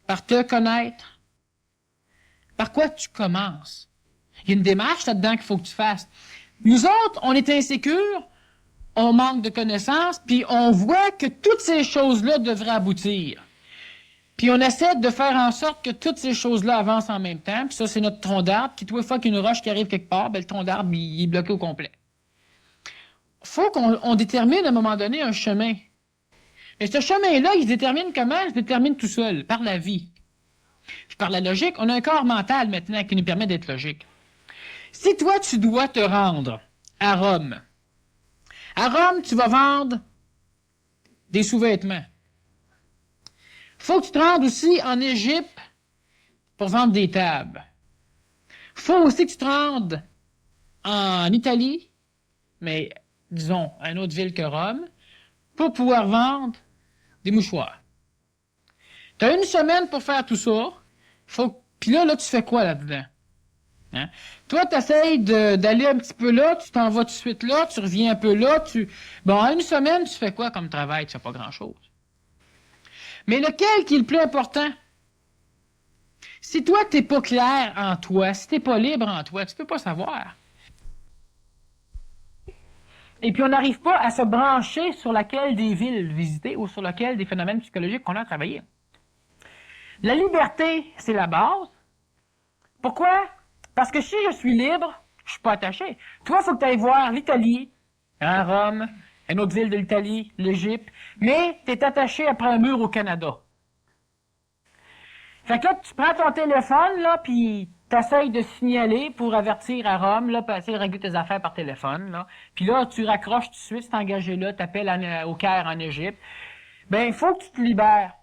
par te connaître. Par quoi tu commences? Il y a une démarche là-dedans qu'il faut que tu fasses. Nous autres, on est insécures, on manque de connaissances, puis on voit que toutes ces choses-là devraient aboutir. Puis on essaie de faire en sorte que toutes ces choses-là avancent en même temps, puis ça, c'est notre tronc d'arbre, puis toute fois qu'il y a une roche qui arrive quelque part, ben, le tronc d'arbre, il est bloqué au complet. Faut qu'on détermine à un moment donné un chemin. Et ce chemin-là, il se détermine comment? Il se détermine tout seul, par la vie. Puis par la logique, on a un corps mental maintenant qui nous permet d'être logique. Si toi, tu dois te rendre à Rome, tu vas vendre des sous-vêtements. Faut que tu te rendes aussi en Égypte pour vendre des tables. Faut aussi que tu te rendes en Italie, mais disons, à une autre ville que Rome, pour pouvoir vendre des mouchoirs. Tu as une semaine pour faire tout ça. Puis là, tu fais quoi là-dedans? Hein? Toi, tu essayes d'aller un petit peu là, tu t'en vas tout de suite là, tu reviens un peu là. Bon, en une semaine, tu fais quoi comme travail? Tu fais pas grand-chose. Mais lequel qui est le plus important? Si toi, tu n'es pas clair en toi, si tu n'es pas libre en toi, tu peux pas savoir. Et puis, on n'arrive pas à se brancher sur laquelle des villes visiter ou sur laquelle des phénomènes psychologiques qu'on a travaillé. La liberté, c'est la base. Pourquoi? Parce que si je suis libre, je suis pas attaché. Toi, il faut que tu ailles voir l'Italie, Rome, une autre ville de l'Italie, l'Égypte, mais tu es attaché après un mur au Canada. Fait que là, tu prends ton téléphone, là, puis t'essayes de signaler pour avertir à Rome, là, puis essayer de régler tes affaires par téléphone, là. Puis là, tu raccroches tout de suite, t'es engagé là, t'appelles au Caire en Égypte. Ben, il faut que tu te libères.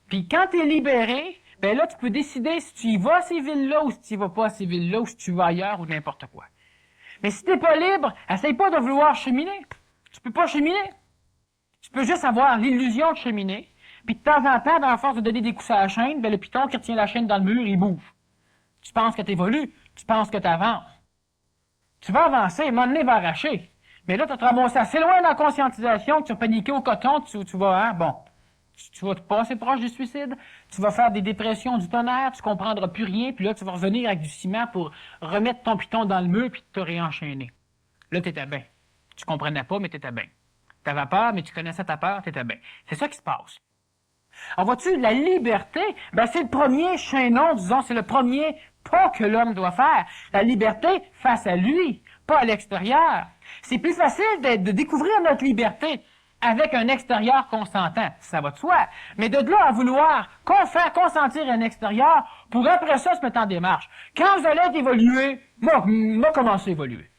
Puis quand t'es libéré, ben là, tu peux décider si tu y vas à ces villes-là ou si tu y vas pas à ces villes-là ou si tu vas ailleurs ou n'importe quoi. Mais si t'es pas libre, essaye pas de vouloir cheminer. Tu peux pas cheminer. Tu peux juste avoir l'illusion de cheminer. Puis de temps en temps, à force de donner des coups à la chaîne, ben le piton qui retient la chaîne dans le mur, il bouge. Tu penses que tu évolues, tu penses que tu avances. Tu vas avancer, à un moment donné, il va arracher. Mais là, tu as te ramassé assez loin dans la conscientisation que tu vas paniquer au coton, tu vas, tu vas te passer proche du suicide, tu vas faire des dépressions du tonnerre, tu comprendras plus rien, puis là, tu vas revenir avec du ciment pour remettre ton piton dans le mur puis te réenchaîner. Là, tu étais bien. Tu comprenais pas, mais tu étais bien. Tu avais peur, mais tu connaissais ta peur, tu étais bien. C'est ça qui se passe. Alors, vois-tu, la liberté, ben, c'est le premier chaînon, disons, c'est le premier pas que l'homme doit faire. La liberté face à lui, pas à l'extérieur. C'est plus facile de découvrir notre liberté avec un extérieur consentant, ça va de soi. Mais de là à vouloir faire consentir un extérieur pour après ça se mettre en démarche. Quand vous allez être évolué, moi, commencer à évoluer.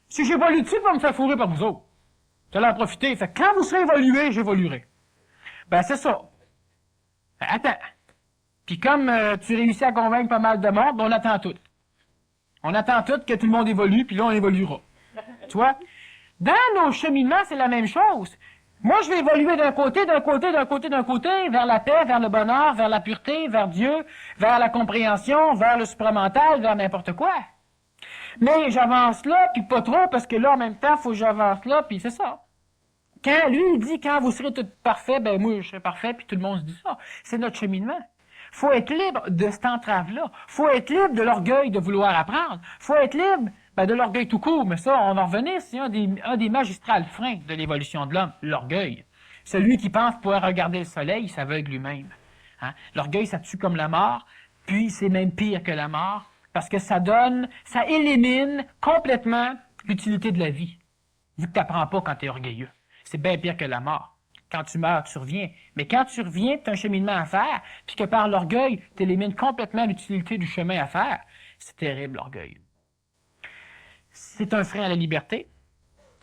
Si j'évolue dessus, va me faire fourrer par vous autres. Vous allez en profiter. Fait que quand vous serez évolué, j'évoluerai. Ben, c'est ça. Attends. Puis comme tu réussis à convaincre pas mal de monde, on attend tout. On attend tout que tout le monde évolue, puis là, on évoluera. Tu vois? Dans nos cheminements, c'est la même chose. Moi, je vais évoluer d'un côté, vers la paix, vers le bonheur, vers la pureté, vers Dieu, vers la compréhension, vers le supramental, vers n'importe quoi. Mais j'avance là, puis pas trop, parce que là, en même temps, faut que j'avance là, puis c'est ça. Quand lui, il dit, quand vous serez tout parfait, ben moi, je serai parfait, puis tout le monde se dit ça. C'est notre cheminement. Faut être libre de cette entrave-là. Faut être libre de l'orgueil de vouloir apprendre. Faut être libre de l'orgueil tout court, mais ça, on va revenir, c'est un des magistrales freins de l'évolution de l'homme, l'orgueil. Celui qui pense pouvoir regarder le soleil, il s'aveugle lui-même. Hein? L'orgueil, ça tue comme la mort, puis c'est même pire que la mort, parce que ça élimine complètement l'utilité de la vie, vu que tu n'apprends pas quand tu es orgueilleux. C'est bien pire que la mort. Quand tu meurs, tu reviens. Mais quand tu reviens, tu as un cheminement à faire, puis que par l'orgueil, tu élimines complètement l'utilité du chemin à faire. C'est terrible, l'orgueil. C'est un frein à la liberté,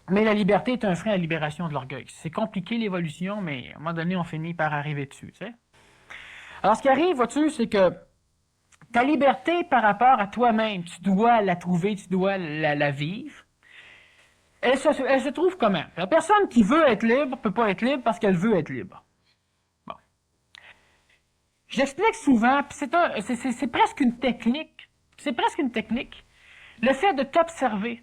mais la liberté est un frein à la libération de l'orgueil. C'est compliqué, l'évolution, mais à un moment donné, on finit par arriver dessus, tu sais. Alors, ce qui arrive, vois-tu, c'est que ta liberté par rapport à toi-même, tu dois la trouver, tu dois la vivre. Elle se trouve comment? La personne qui veut être libre peut pas être libre parce qu'elle veut être libre. Bon. J'explique souvent, puis c'est presque une technique. C'est presque une technique. Le fait de t'observer.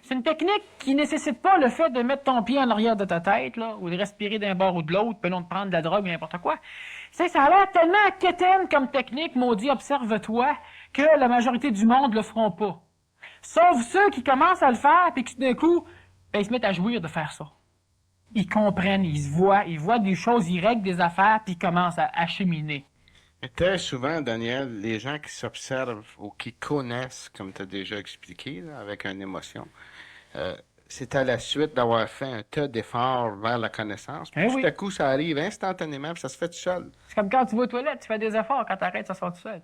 C'est une technique qui nécessite pas le fait de mettre ton pied en arrière de ta tête, là, ou de respirer d'un bord ou de l'autre, puis non de prendre de la drogue ou n'importe quoi. Ça a l'air tellement quétaine comme technique, maudit, observe-toi, que la majorité du monde le feront pas. Sauf ceux qui commencent à le faire, puis qui d'un coup, ils se mettent à jouir de faire ça. Ils comprennent, ils voient des choses, ils règlent des affaires, puis ils commencent à cheminer. Mais très souvent, Daniel, les gens qui s'observent ou qui connaissent, comme tu as déjà expliqué, là, avec une émotion, c'est à la suite d'avoir fait un tas d'efforts vers la connaissance. Puis Eh tout oui. à coup, ça arrive instantanément, puis ça se fait tout seul. C'est comme quand tu vas aux toilettes, tu fais des efforts, quand t'arrêtes, ça sort tout seul.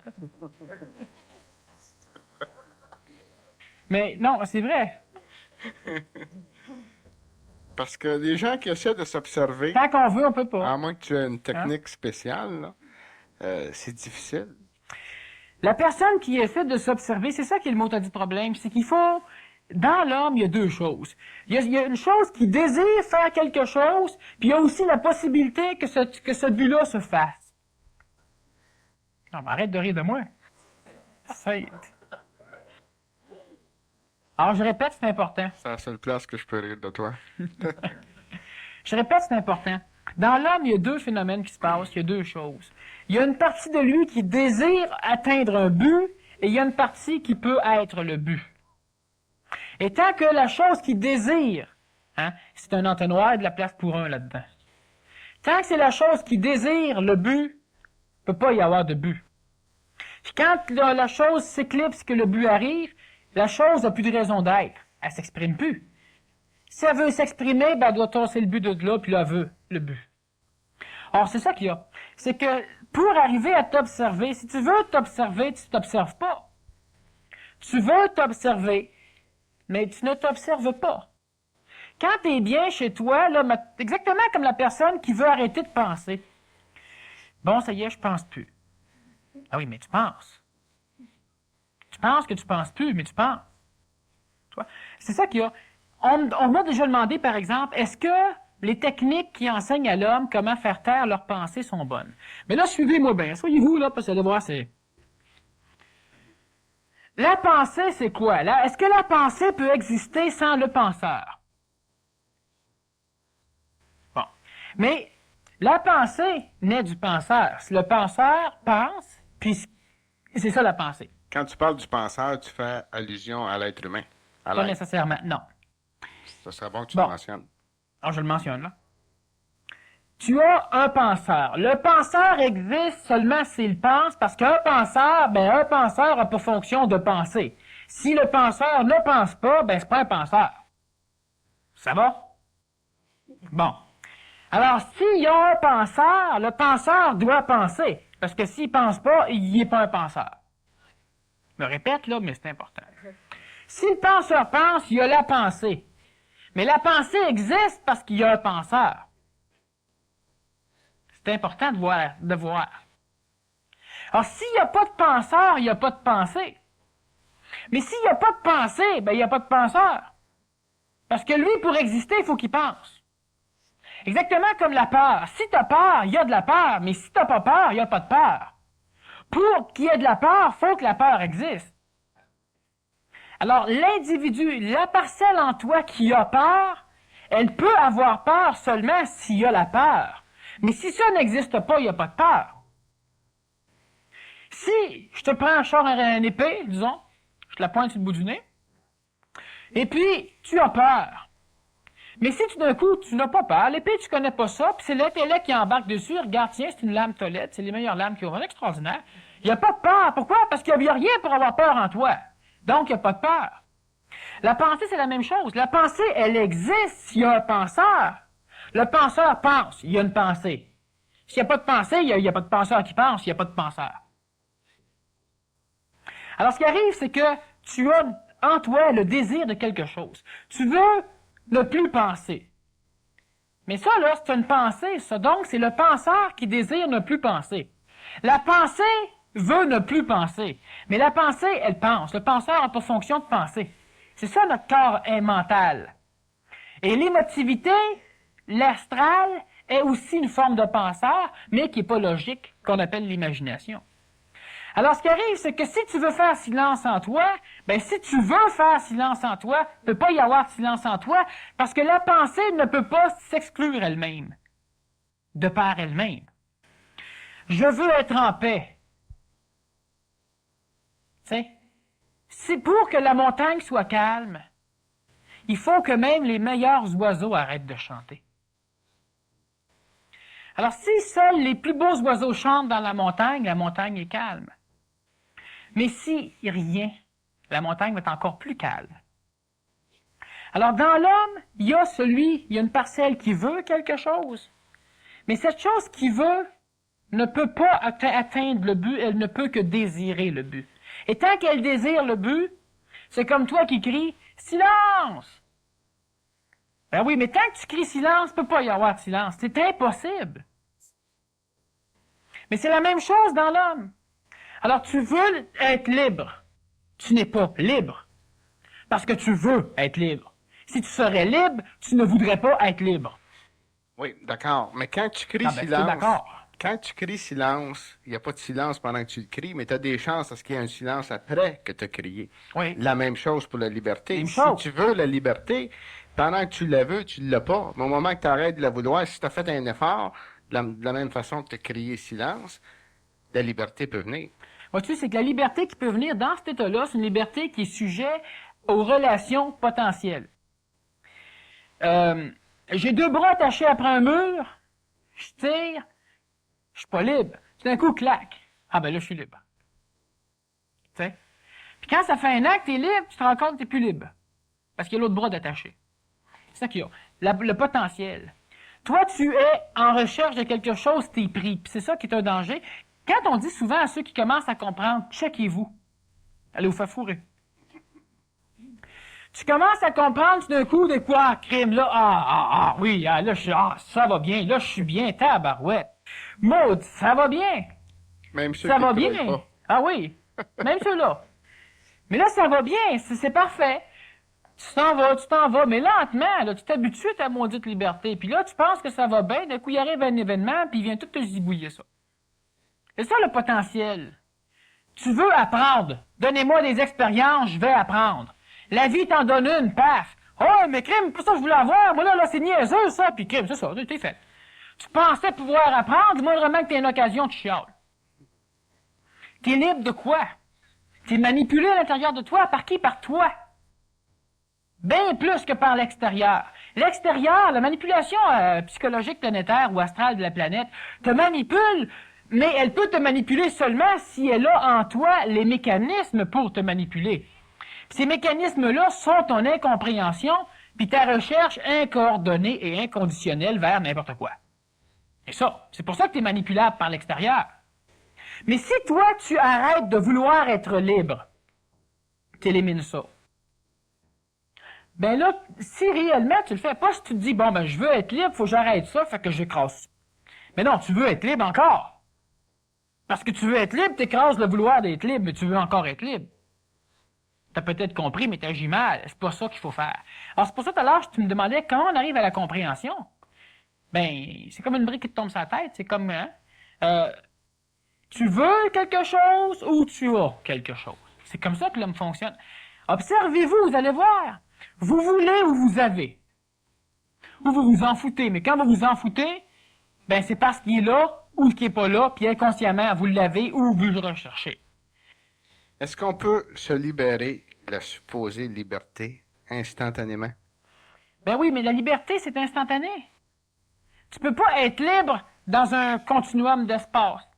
Mais non, c'est vrai. Parce que les gens qui essaient de s'observer, Quand on veut, on peut pas. à moins que tu aies une technique spéciale, là, c'est difficile. La personne qui essaie de s'observer, c'est ça qui est le mot du problème, c'est qu'il faut, dans l'homme, il y a deux choses. Il y a une chose qui désire faire quelque chose, puis il y a aussi la possibilité que ce but-là se fasse. Non, mais arrête de rire de moi. Alors, je répète, c'est important. C'est la seule place que je peux rire de toi. Je répète, c'est important. Dans l'homme, il y a deux phénomènes qui se passent, il y a deux choses. Il y a une partie de lui qui désire atteindre un but, et il y a une partie qui peut être le but. Et tant que la chose qu'il désire, c'est un entonnoir, il y a de la place pour un là-dedans. Tant que c'est la chose qui désire le but, il ne peut pas y avoir de but. Puis quand la chose s'éclipse, que le but arrive, la chose n'a plus de raison d'être. Elle s'exprime plus. Si elle veut s'exprimer, ben, elle doit tasser le but de là, puis là, elle veut le but. Or, c'est ça qu'il y a. C'est que pour arriver à t'observer, si tu veux t'observer, tu ne t'observes pas. Tu veux t'observer, mais tu ne t'observes pas. Quand tu es bien chez toi, là, exactement comme la personne qui veut arrêter de penser. Bon, ça y est, je pense plus. Ah oui, mais tu penses. Tu penses que tu penses plus, mais tu penses. Tu vois? C'est ça qu'il y a. On m'a déjà demandé, par exemple, est-ce que les techniques qui enseignent à l'homme comment faire taire leurs pensées sont bonnes? Mais là, suivez-moi bien. Soyez-vous là, parce que allez voir, c'est... La pensée, c'est quoi? Là, est-ce que la pensée peut exister sans le penseur? Bon. Mais la pensée naît du penseur. Si le penseur pense, puis c'est ça la pensée. Quand tu parles du penseur, tu fais allusion à l'être humain. Pas nécessairement, non. Ça serait bon que tu le mentionnes. Alors, je le mentionne, là. Tu as un penseur. Le penseur existe seulement s'il pense, parce qu'un penseur, un penseur a pour fonction de penser. Si le penseur ne pense pas, c'est pas un penseur. Ça va? Bon. Alors, s'il y a un penseur, le penseur doit penser. Parce que s'il pense pas, il n'est pas un penseur. Je me répète, là, mais c'est important. Si le penseur pense, il y a la pensée. Mais la pensée existe parce qu'il y a un penseur. C'est important de voir. Alors, s'il n'y a pas de penseur, il n'y a pas de pensée. Mais s'il n'y a pas de pensée, il n'y a pas de penseur. Parce que lui, pour exister, il faut qu'il pense. Exactement comme la peur. Si tu as peur, il y a de la peur. Mais si tu n'as pas peur, il n'y a pas de peur. Pour qu'il y ait de la peur, il faut que la peur existe. Alors, l'individu, la parcelle en toi qui a peur, elle peut avoir peur seulement s'il y a la peur. Mais si ça n'existe pas, il n'y a pas de peur. Si je te prends un char, une épée, disons, je te la pointe sur le bout du nez, et puis tu as peur. Mais si tout d'un coup, tu n'as pas peur, l'épée, tu connais pas ça, puis c'est l'intellect qui embarque dessus, regarde, tiens, c'est une lame Tolède, c'est les meilleures lames qui ont, extraordinaire. Il n'y a pas de peur. Pourquoi? Parce qu'il n'y a rien pour avoir peur en toi. Donc, il n'y a pas de peur. La pensée, c'est la même chose. La pensée, elle existe s'il y a un penseur. Le penseur pense, il y a une pensée. S'il n'y a pas de pensée, il n'y a pas de penseur qui pense, il n'y a pas de penseur. Alors, ce qui arrive, c'est que tu as en toi le désir de quelque chose. Tu veux ne plus penser. Mais ça, là, c'est une pensée, ça. Donc, c'est le penseur qui désire ne plus penser. La pensée veut ne plus penser. Mais la pensée, elle pense. Le penseur a pour fonction de penser. C'est ça, notre corps est mental. Et l'émotivité, l'astral, est aussi une forme de penseur, mais qui n'est pas logique, qu'on appelle l'imagination. Alors, ce qui arrive, c'est que si tu veux faire silence en toi, si tu veux faire silence en toi, il ne peut pas y avoir de silence en toi, parce que la pensée ne peut pas s'exclure elle-même, de par elle-même. Je veux être en paix. Tu sais, c'est pour que la montagne soit calme, il faut que même les meilleurs oiseaux arrêtent de chanter. Alors, si seuls les plus beaux oiseaux chantent dans la montagne est calme. Mais si rien, la montagne va être encore plus calme. Alors, dans l'homme, il y a une parcelle qui veut quelque chose. Mais cette chose qui veut ne peut pas atteindre le but, elle ne peut que désirer le but. Et tant qu'elle désire le but, c'est comme toi qui cries « Silence! » Ben oui, mais tant que tu cries silence, il ne peut pas y avoir de silence. C'est impossible. Mais c'est la même chose dans l'homme. Alors tu veux être libre. Tu n'es pas libre. Parce que tu veux être libre. Si tu serais libre, tu ne voudrais pas être libre. Oui, d'accord. Mais quand tu cries quand tu cries silence, il n'y a pas de silence pendant que tu le cries, mais tu as des chances à ce qu'il y ait un silence après que tu as crié. Oui. La même chose pour la liberté. Même Si chose. tu veux la liberté, pendant que tu la veux, tu ne l'as pas. Mais au moment que tu arrêtes de la vouloir, si tu as fait un effort, de la même façon que tu as crié silence, la liberté peut venir. Vois-tu, c'est que la liberté qui peut venir dans cet état-là, c'est une liberté qui est sujet aux relations potentielles. J'ai deux bras attachés après un mur, je tire, je suis pas libre. Tout d'un coup, clac. Ah ben là, je suis libre. Tu sais? Puis quand ça fait un an que tu es libre, tu te rends compte que tu n'es plus libre. Parce qu'il y a l'autre bras d'attaché. C'est ça qu'il y a. Le potentiel. Toi, tu es en recherche de quelque chose, tu es pris. Puis c'est ça qui est un danger. Quand on dit souvent à ceux qui commencent à comprendre, checkez-vous. Allez vous faire fourrer. Tu commences à comprendre tout d'un coup de quoi, crime, là, oui, là, ça va bien, là, je suis bien, tabarouette. Maud, ça va bien. Même ceux Ça qui va te bien. veulent pas. Ah oui, même ceux-là. Mais là, ça va bien, c'est parfait. Tu t'en vas, mais lentement, là, tu t'habitues à ta maudite liberté. Puis là, tu penses que ça va bien, d'un coup, il arrive un événement, puis il vient tout te zibouiller ça. C'est ça le potentiel. Tu veux apprendre. Donnez-moi des expériences, je vais apprendre. La vie t'en donne une, paf. Oh, mais crime, pour ça je voulais avoir. Moi, là, c'est niaiseux, ça. Puis crime, c'est ça, t'es fait. Tu pensais pouvoir apprendre, dis-moi vraiment que t'as une occasion, tu chiales. T'es libre de quoi? T'es manipulé à l'intérieur de toi. Par qui? Par toi. Bien plus que par l'extérieur. L'extérieur, la manipulation psychologique planétaire ou astrale de la planète, te manipule, mais elle peut te manipuler seulement si elle a en toi les mécanismes pour te manipuler. Ces mécanismes-là sont ton incompréhension, puis ta recherche incoordonnée et inconditionnelle vers n'importe quoi. Et ça, c'est pour ça que tu es manipulable par l'extérieur. Mais si toi, tu arrêtes de vouloir être libre, tu élimines ça. Ben là, si réellement tu le fais pas, si tu te dis, bon, ben je veux être libre, faut que j'arrête ça, fait que j'écrase. Mais non, tu veux être libre encore. Parce que tu veux être libre, t'écrases le vouloir d'être libre, mais tu veux encore être libre. T'as peut-être compris, mais t'agis mal. C'est pas ça qu'il faut faire. Alors, c'est pour ça, tout à l'heure, tu me demandais comment on arrive à la compréhension. Ben, c'est comme une brique qui te tombe sur la tête. C'est comme, tu veux quelque chose ou tu as quelque chose. C'est comme ça que l'homme fonctionne. Observez-vous, vous allez voir. Vous voulez ou vous avez. Ou vous vous en foutez. Mais quand vous vous en foutez, ben, c'est parce qu'il est là ou qu'il est pas là, puis inconsciemment, vous l'avez ou vous le recherchez. Est-ce qu'on peut se libérer de la supposée liberté instantanément? Ben oui, mais la liberté, c'est instantané. Tu peux pas être libre dans un continuum d'espace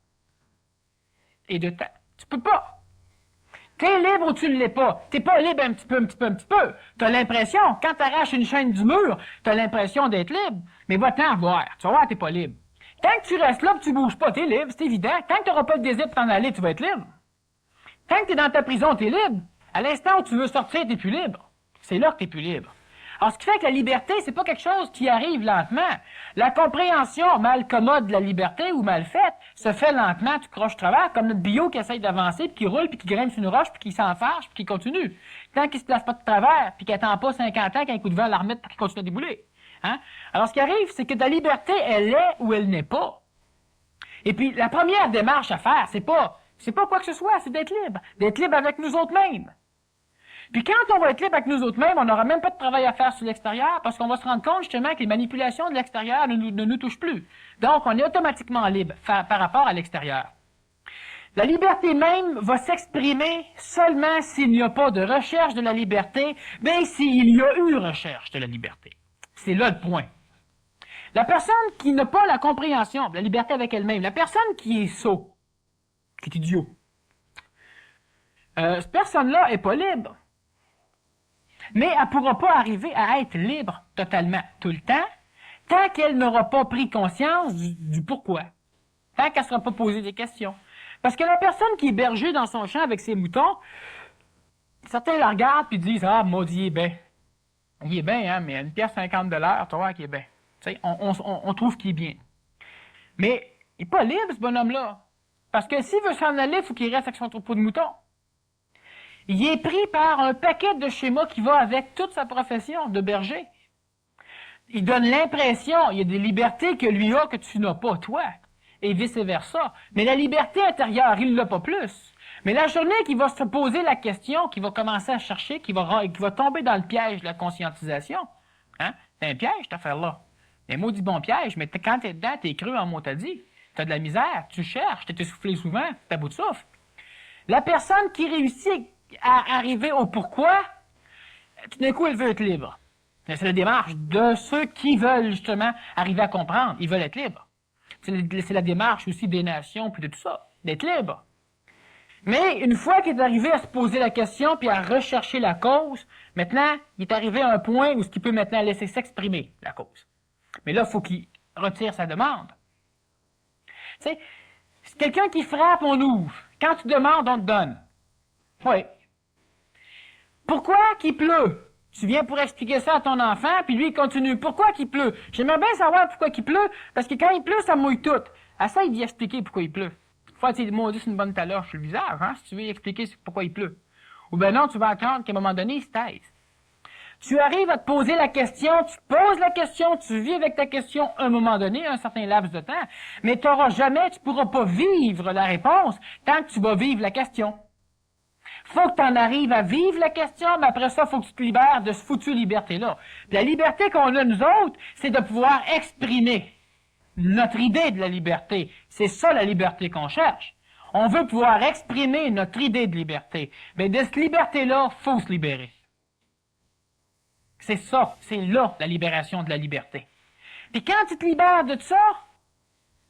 et de temps. Tu peux pas. T'es libre ou tu ne l'es pas. T'es pas libre un petit peu. T'as l'impression, quand t'arraches une chaîne du mur, t'as l'impression d'être libre. Mais va-t'en voir. Tu vas voir, t'es pas libre. Tant que tu restes là et tu bouges pas, t'es libre, c'est évident. Tant que t'auras pas le désir de t'en aller, tu vas être libre. Tant que t'es dans ta prison, t'es libre. À l'instant où tu veux sortir, t'es plus libre. C'est là que t'es plus libre. Alors, ce qui fait que la liberté, c'est pas quelque chose qui arrive lentement. La compréhension mal commode de la liberté ou mal faite se fait lentement, tu croches travers, comme notre bio qui essaye d'avancer, puis qui roule, puis qui grimpe sur une roche, puis qui s'enfarge, puis qui continue. Tant qu'il se place pas de travers, puis qu'il attend pas 50 ans qu'un coup de vent la remette pour qu'il continue à débouler. Hein? Alors, ce qui arrive, c'est que ta liberté, elle est ou elle n'est pas. Et puis, la première démarche à faire, c'est pas quoi que ce soit, c'est d'être libre. D'être libre avec nous autres mêmes. Puis quand on va être libre avec nous autres mêmes, on n'aura même pas de travail à faire sur l'extérieur parce qu'on va se rendre compte justement que les manipulations de l'extérieur ne nous touchent plus. Donc, on est automatiquement libre par rapport à l'extérieur. La liberté même va s'exprimer seulement s'il n'y a pas de recherche de la liberté, mais s'il y a eu recherche de la liberté. C'est là le point. La personne qui n'a pas la compréhension de la liberté avec elle-même, la personne qui est sot, qui est idiot, cette personne-là est pas libre. Mais elle ne pourra pas arriver à être libre totalement tout le temps, tant qu'elle n'aura pas pris conscience du pourquoi. Tant qu'elle ne sera pas posée des questions. Parce que la personne qui est berger dans son champ avec ses moutons, certains la regardent et disent « Ah, maudit, il est bien. Il est bien, hein, mais à 1,50 $, tu vas voir qu'il est bien. » Tu sais, on trouve qu'il est bien. Mais il n'est pas libre, ce bonhomme-là. Parce que s'il veut s'en aller, il faut qu'il reste avec son troupeau de moutons. Il est pris par un paquet de schémas qui va avec toute sa profession de berger. Il donne l'impression, il y a des libertés que lui a que tu n'as pas, toi. Et vice-versa. Mais la liberté intérieure, il ne l'a pas plus. Mais la journée qu'il va se poser la question, qu'il va commencer à chercher, qu'il va tomber dans le piège de la conscientisation, hein? C'est un piège, cette affaire-là. Un maudit bon piège, mais quand t'es dedans, t'es creux en mot t'as dit. T'as de la misère, tu cherches, t'es essoufflé souvent, t'as bout de souffle. La personne qui réussit à arriver au pourquoi, tout d'un coup, elle veut être libre. C'est la démarche de ceux qui veulent justement arriver à comprendre. Ils veulent être libres. C'est la démarche aussi des nations puis de tout ça, d'être libre. Mais une fois qu'il est arrivé à se poser la question puis à rechercher la cause, maintenant, il est arrivé à un point où il peut maintenant laisser s'exprimer la cause. Mais là, il faut qu'il retire sa demande. Tu sais, c'est quelqu'un qui frappe, on ouvre. Quand tu demandes, on te donne. Oui. Pourquoi qu'il pleut? Tu viens pour expliquer ça à ton enfant, puis lui, il continue. Pourquoi qu'il pleut? J'aimerais bien savoir pourquoi il pleut, parce que quand il pleut, ça mouille tout. Essaye d'y expliquer pourquoi il pleut. Faut dire, maudit, c'est une bonne taloche sur le visage, hein, si tu veux y expliquer pourquoi il pleut. Ou ben non, tu vas attendre qu'à un moment donné, il se taise. Tu arrives à te poser la question, tu poses la question, tu vis avec ta question à un moment donné, un certain laps de temps, mais tu pourras pas vivre la réponse tant que tu vas vivre la question. Faut que tu en arrives à vivre la question, mais après ça, faut que tu te libères de ce foutu liberté-là. Puis la liberté qu'on a, nous autres, c'est de pouvoir exprimer notre idée de la liberté. C'est ça, la liberté qu'on cherche. On veut pouvoir exprimer notre idée de liberté. Mais de cette liberté-là, faut se libérer. C'est ça, c'est là, la libération de la liberté. Puis quand tu te libères de ça,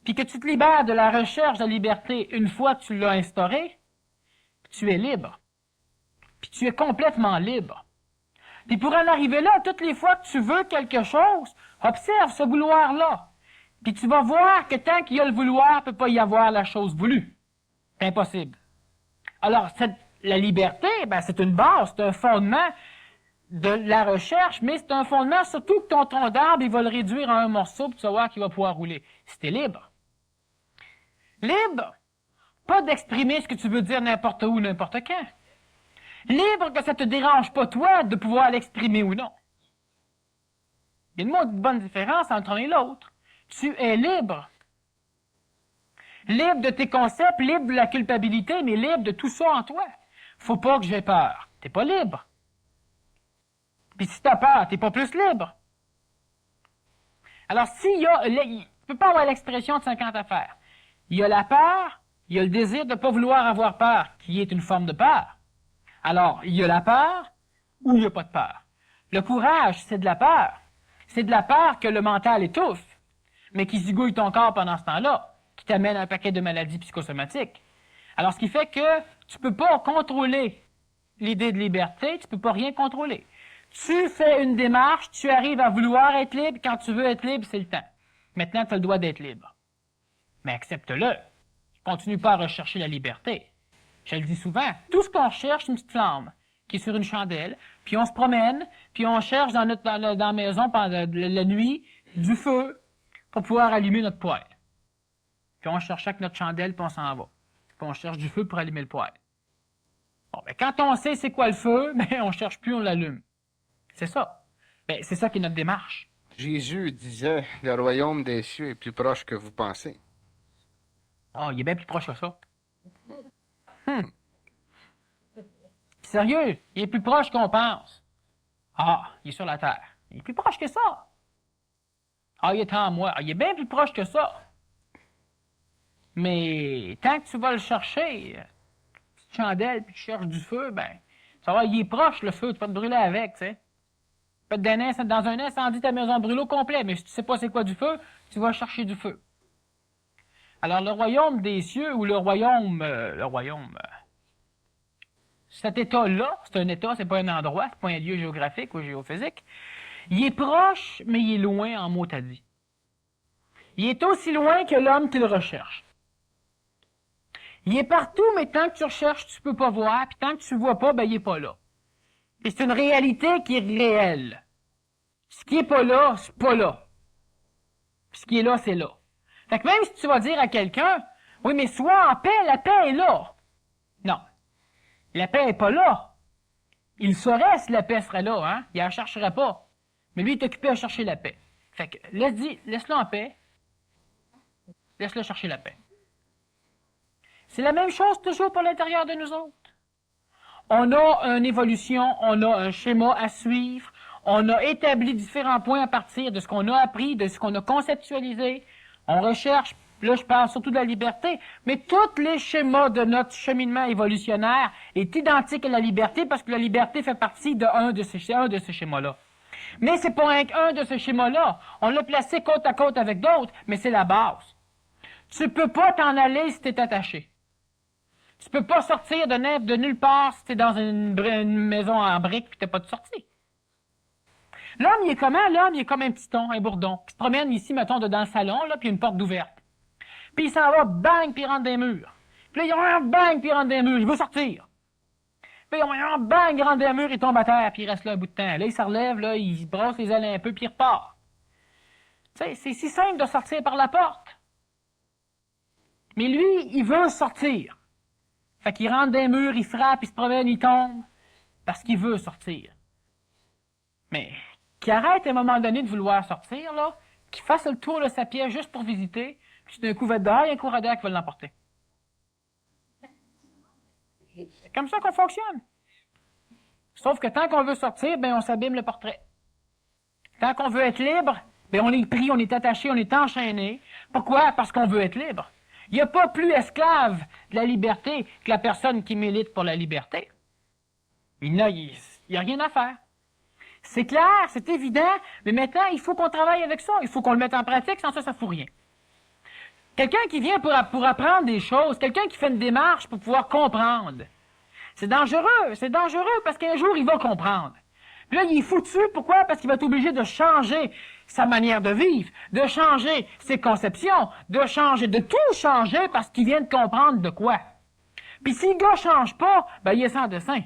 puis que tu te libères de la recherche de la liberté une fois que tu l'as instaurée, tu es libre. Puis tu es complètement libre. Puis pour en arriver là, toutes les fois que tu veux quelque chose, observe ce vouloir-là. Puis tu vas voir que tant qu'il y a le vouloir, il ne peut pas y avoir la chose voulue. C'est impossible. Alors, la liberté, ben, c'est une base, c'est un fondement de la recherche, mais c'est un fondement surtout que ton tronc d'arbre, il va le réduire en un morceau, puis tu vas voir qu'il va pouvoir rouler. Si t'es libre. Libre, pas d'exprimer ce que tu veux dire n'importe où, n'importe quand. Libre que ça te dérange pas, toi, de pouvoir l'exprimer ou non. Il y a une bonne différence entre l'un et l'autre. Tu es libre. Libre de tes concepts, libre de la culpabilité, mais libre de tout ça en toi. Faut pas que j'ai peur. T'es pas libre. Puis si t'as peur, t'es pas plus libre. Alors, il peut pas avoir l'expression de 50 affaires. Il y a la peur, il y a le désir de ne pas vouloir avoir peur, qui est une forme de peur. Alors, il y a la peur ou il n'y a pas de peur. Le courage, c'est de la peur. C'est de la peur que le mental étouffe, mais qui zigouille ton corps pendant ce temps-là, qui t'amène à un paquet de maladies psychosomatiques. Alors, ce qui fait que tu peux pas contrôler l'idée de liberté, tu peux pas rien contrôler. Tu fais une démarche, tu arrives à vouloir être libre, quand tu veux être libre, c'est le temps. Maintenant, tu as le droit d'être libre. Mais accepte-le. Continue pas à rechercher la liberté. Je le dis souvent, tout ce qu'on cherche, c'est une petite flamme qui est sur une chandelle, puis on se promène, puis on cherche dans la maison pendant la nuit du feu pour pouvoir allumer notre poêle. Puis on cherche avec notre chandelle, puis on s'en va. Puis on cherche du feu pour allumer le poêle. Bon, ben quand on sait c'est quoi le feu, ben on cherche plus, on l'allume. C'est ça. Ben c'est ça qui est notre démarche. Jésus disait, le royaume des cieux est plus proche que vous pensez. Ah, il est bien plus proche que ça. Sérieux, il est plus proche qu'on pense. Ah, il est sur la terre. Il est plus proche que ça. Ah, il est en moi. Ah, il est bien plus proche que ça. Mais tant que tu vas le chercher, petite chandelle, puis tu cherches du feu, ben, ça va, il est proche le feu, tu peux te brûler avec, tu sais. Tu peux te donner dans un incendie, ta maison brûle au complet, mais si tu sais pas c'est quoi du feu, tu vas chercher du feu. Alors, le royaume des cieux, ou le royaume cet état-là, c'est un état, c'est pas un endroit, c'est pas un lieu géographique ou géophysique, il est proche, mais il est loin en mot à dit. Il est aussi loin que l'homme qui le recherche. Il est partout, mais tant que tu recherches, tu peux pas voir, puis tant que tu vois pas, ben il est pas là. Et c'est une réalité qui est réelle. Ce qui est pas là, c'est pas là. Puis ce qui est là, c'est là. Fait que même si tu vas dire à quelqu'un, oui, mais sois en paix, la paix est là. Non. La paix est pas là. Il saurait si la paix serait là, hein. Il la chercherait pas. Mais lui, il est occupé à chercher la paix. Fait que, laisse-le en paix. Laisse-le chercher la paix. C'est la même chose toujours pour l'intérieur de nous autres. On a une évolution, on a un schéma à suivre, on a établi différents points à partir de ce qu'on a appris, de ce qu'on a conceptualisé. On recherche, là je parle surtout de la liberté, mais tous les schémas de notre cheminement évolutionnaire est identique à la liberté parce que la liberté fait partie un de ces schémas-là. Mais c'est pas un de ces schémas-là. On l'a placé côte à côte avec d'autres, mais c'est la base. Tu peux pas t'en aller si t'es attaché. Tu peux pas sortir de nulle part si t'es dans une maison en briques pis t'as pas de sortie. L'homme, il est comment? L'homme, il est comme un petit thon, un bourdon, qui se promène ici, mettons, dans le salon, là, puis il y a une porte d'ouverte. Puis il s'en va, bang, puis il rentre des murs. Puis là, il y a un bang, puis il rentre des murs, il veut sortir. Puis il y a un bang, il rentre des murs, il tombe à terre, puis il reste là un bout de temps. Là, il se relève, là, il se brasse les ailes un peu, puis il repart. Tu sais, c'est si simple de sortir par la porte. Mais lui, il veut sortir. Fait qu'il rentre des murs, il frappe, il se promène, il tombe, parce qu'il veut sortir. Mais qu'il arrête à un moment donné de vouloir sortir, là, qu'il fasse le tour de sa pièce juste pour visiter, puis d'un coup va être dehors, il y a un courant d'air qui va l'emporter. C'est comme ça qu'on fonctionne. Sauf que tant qu'on veut sortir, ben on s'abîme le portrait. Tant qu'on veut être libre, ben on est pris, on est attaché, on est enchaîné. Pourquoi? Parce qu'on veut être libre. Il n'y a pas plus esclave de la liberté que la personne qui milite pour la liberté. Il n'y a rien à faire. C'est clair, c'est évident, mais maintenant, il faut qu'on travaille avec ça. Il faut qu'on le mette en pratique, sans ça, ça ne fout rien. Quelqu'un qui vient pour apprendre des choses, quelqu'un qui fait une démarche pour pouvoir comprendre, c'est dangereux parce qu'un jour, il va comprendre. Puis là, il est foutu, pourquoi? Parce qu'il va être obligé de changer sa manière de vivre, de changer ses conceptions, de tout changer parce qu'il vient de comprendre de quoi. Puis si le gars change pas, ben il est sans dessin.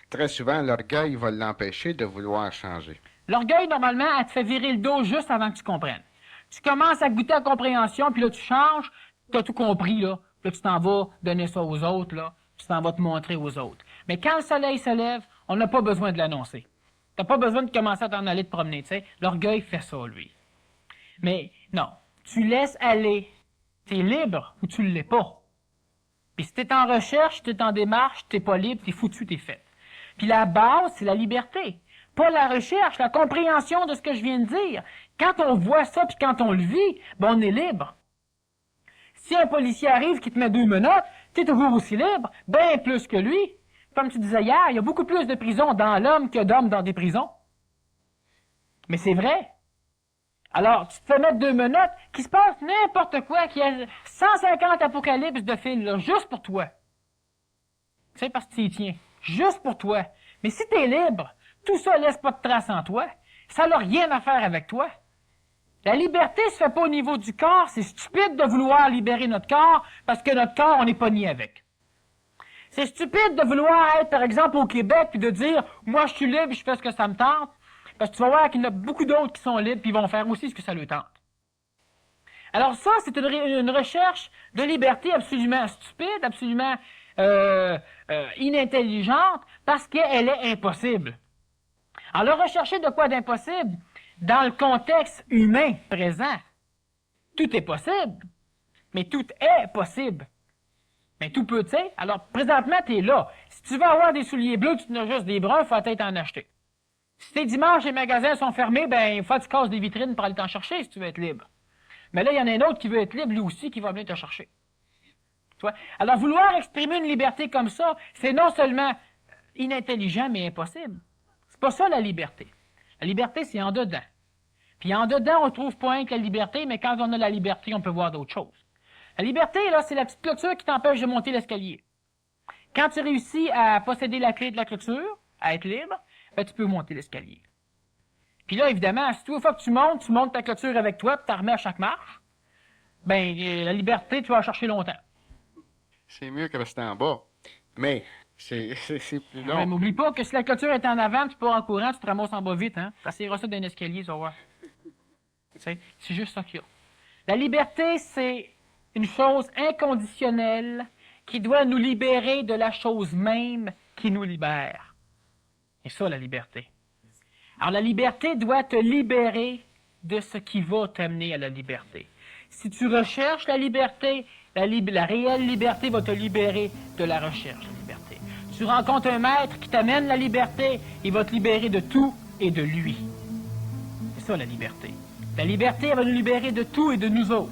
Très souvent, l'orgueil va l'empêcher de vouloir changer. L'orgueil, normalement, elle te fait virer le dos juste avant que tu comprennes. Tu commences à goûter à la compréhension, puis là, tu changes, tu as tout compris, là. Puis là, tu t'en vas donner ça aux autres, là. Tu t'en vas te montrer aux autres. Mais quand le soleil se lève, on n'a pas besoin de l'annoncer. T'as pas besoin de commencer à t'en aller te promener, tu sais. L'orgueil fait ça, lui. Mais non, tu laisses aller. T'es libre ou tu l'es pas. Puis si t'es en recherche, t'es en démarche, t'es pas libre, t'es foutu, t'es fait. Puis la base, c'est la liberté. Pas la recherche, la compréhension de ce que je viens de dire. Quand on voit ça, puis quand on le vit, ben on est libre. Si un policier arrive qui te met 2 menottes, t'es toujours aussi libre, bien plus que lui. Comme tu disais hier, il y a beaucoup plus de prisons dans l'homme que d'hommes dans des prisons. Mais c'est vrai. Alors, tu te fais mettre 2 menottes, qu'il se passe n'importe quoi, qu'il y a 150 apocalypses de fil, là, juste pour toi. Tu sais, parce que tu y tiens. Juste pour toi. Mais si t'es libre, tout ça laisse pas de trace en toi. Ça n'a rien à faire avec toi. La liberté se fait pas au niveau du corps. C'est stupide de vouloir libérer notre corps parce que notre corps, on n'est pas ni avec. C'est stupide de vouloir être, par exemple, au Québec puis de dire « Moi, je suis libre, je fais ce que ça me tente. » Parce que tu vas voir qu'il y en a beaucoup d'autres qui sont libres puis ils vont faire aussi ce que ça leur tente. Alors ça, c'est une recherche de liberté absolument stupide, absolument inintelligente parce qu'elle est impossible. Alors, rechercher de quoi d'impossible dans le contexte humain présent. Tout est possible, mais tout est possible. Mais tout peut, tu sais. Alors, présentement, tu es là. Si tu veux avoir des souliers bleus, tu n'as juste des bruns, il faut peut-être en acheter. Si c'est dimanche, les magasins sont fermés, ben, il faut que tu casses des vitrines pour aller t'en chercher si tu veux être libre. Mais là, il y en a un autre qui veut être libre, lui aussi, qui va venir te chercher. Tu vois? Alors, vouloir exprimer une liberté comme ça, c'est non seulement inintelligent, mais impossible. C'est pas ça, la liberté. La liberté, c'est en dedans. Puis en dedans, on trouve pas rien que la liberté, mais quand on a la liberté, on peut voir d'autres choses. La liberté, là, c'est la petite clôture qui t'empêche de monter l'escalier. Quand tu réussis à posséder la clé de la clôture, à être libre, ben, tu peux monter l'escalier. Puis là, évidemment, si toute fois que tu montes ta clôture avec toi, puis tu la remets à chaque marche, ben, la liberté, tu vas la chercher longtemps. C'est mieux que rester en bas. Mais, c'est plus long. Mais n'oublie pas que si la clôture est en avant, tu pars en courant, tu te ramasses en bas vite, hein. Tu essaieras ça d'un escalier, tu vas voir. C'est juste ça qu'il y a. La liberté, c'est une chose inconditionnelle qui doit nous libérer de la chose même qui nous libère. C'est ça, la liberté. Alors, la liberté doit te libérer de ce qui va t'amener à la liberté. Si tu recherches la liberté, la réelle liberté va te libérer de la recherche de la liberté. Tu rencontres un maître qui t'amène la liberté, il va te libérer de tout et de lui. C'est ça, la liberté. La liberté, elle va nous libérer de tout et de nous autres.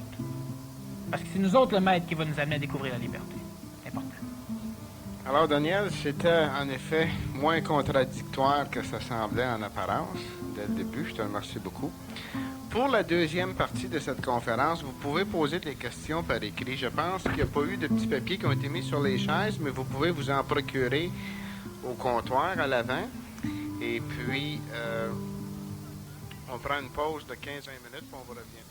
Parce que c'est nous autres, le maître, qui va nous amener à découvrir la liberté. C'est important. Alors, Daniel, c'était en effet moins contradictoire que ça semblait en apparence dès le début. Je te remercie beaucoup. Pour la deuxième partie de cette conférence, vous pouvez poser des questions par écrit. Je pense qu'il n'y a pas eu de petits papiers qui ont été mis sur les chaises, mais vous pouvez vous en procurer au comptoir à l'avant. Et puis, on prend une pause de 15-20 minutes, puis on vous revient.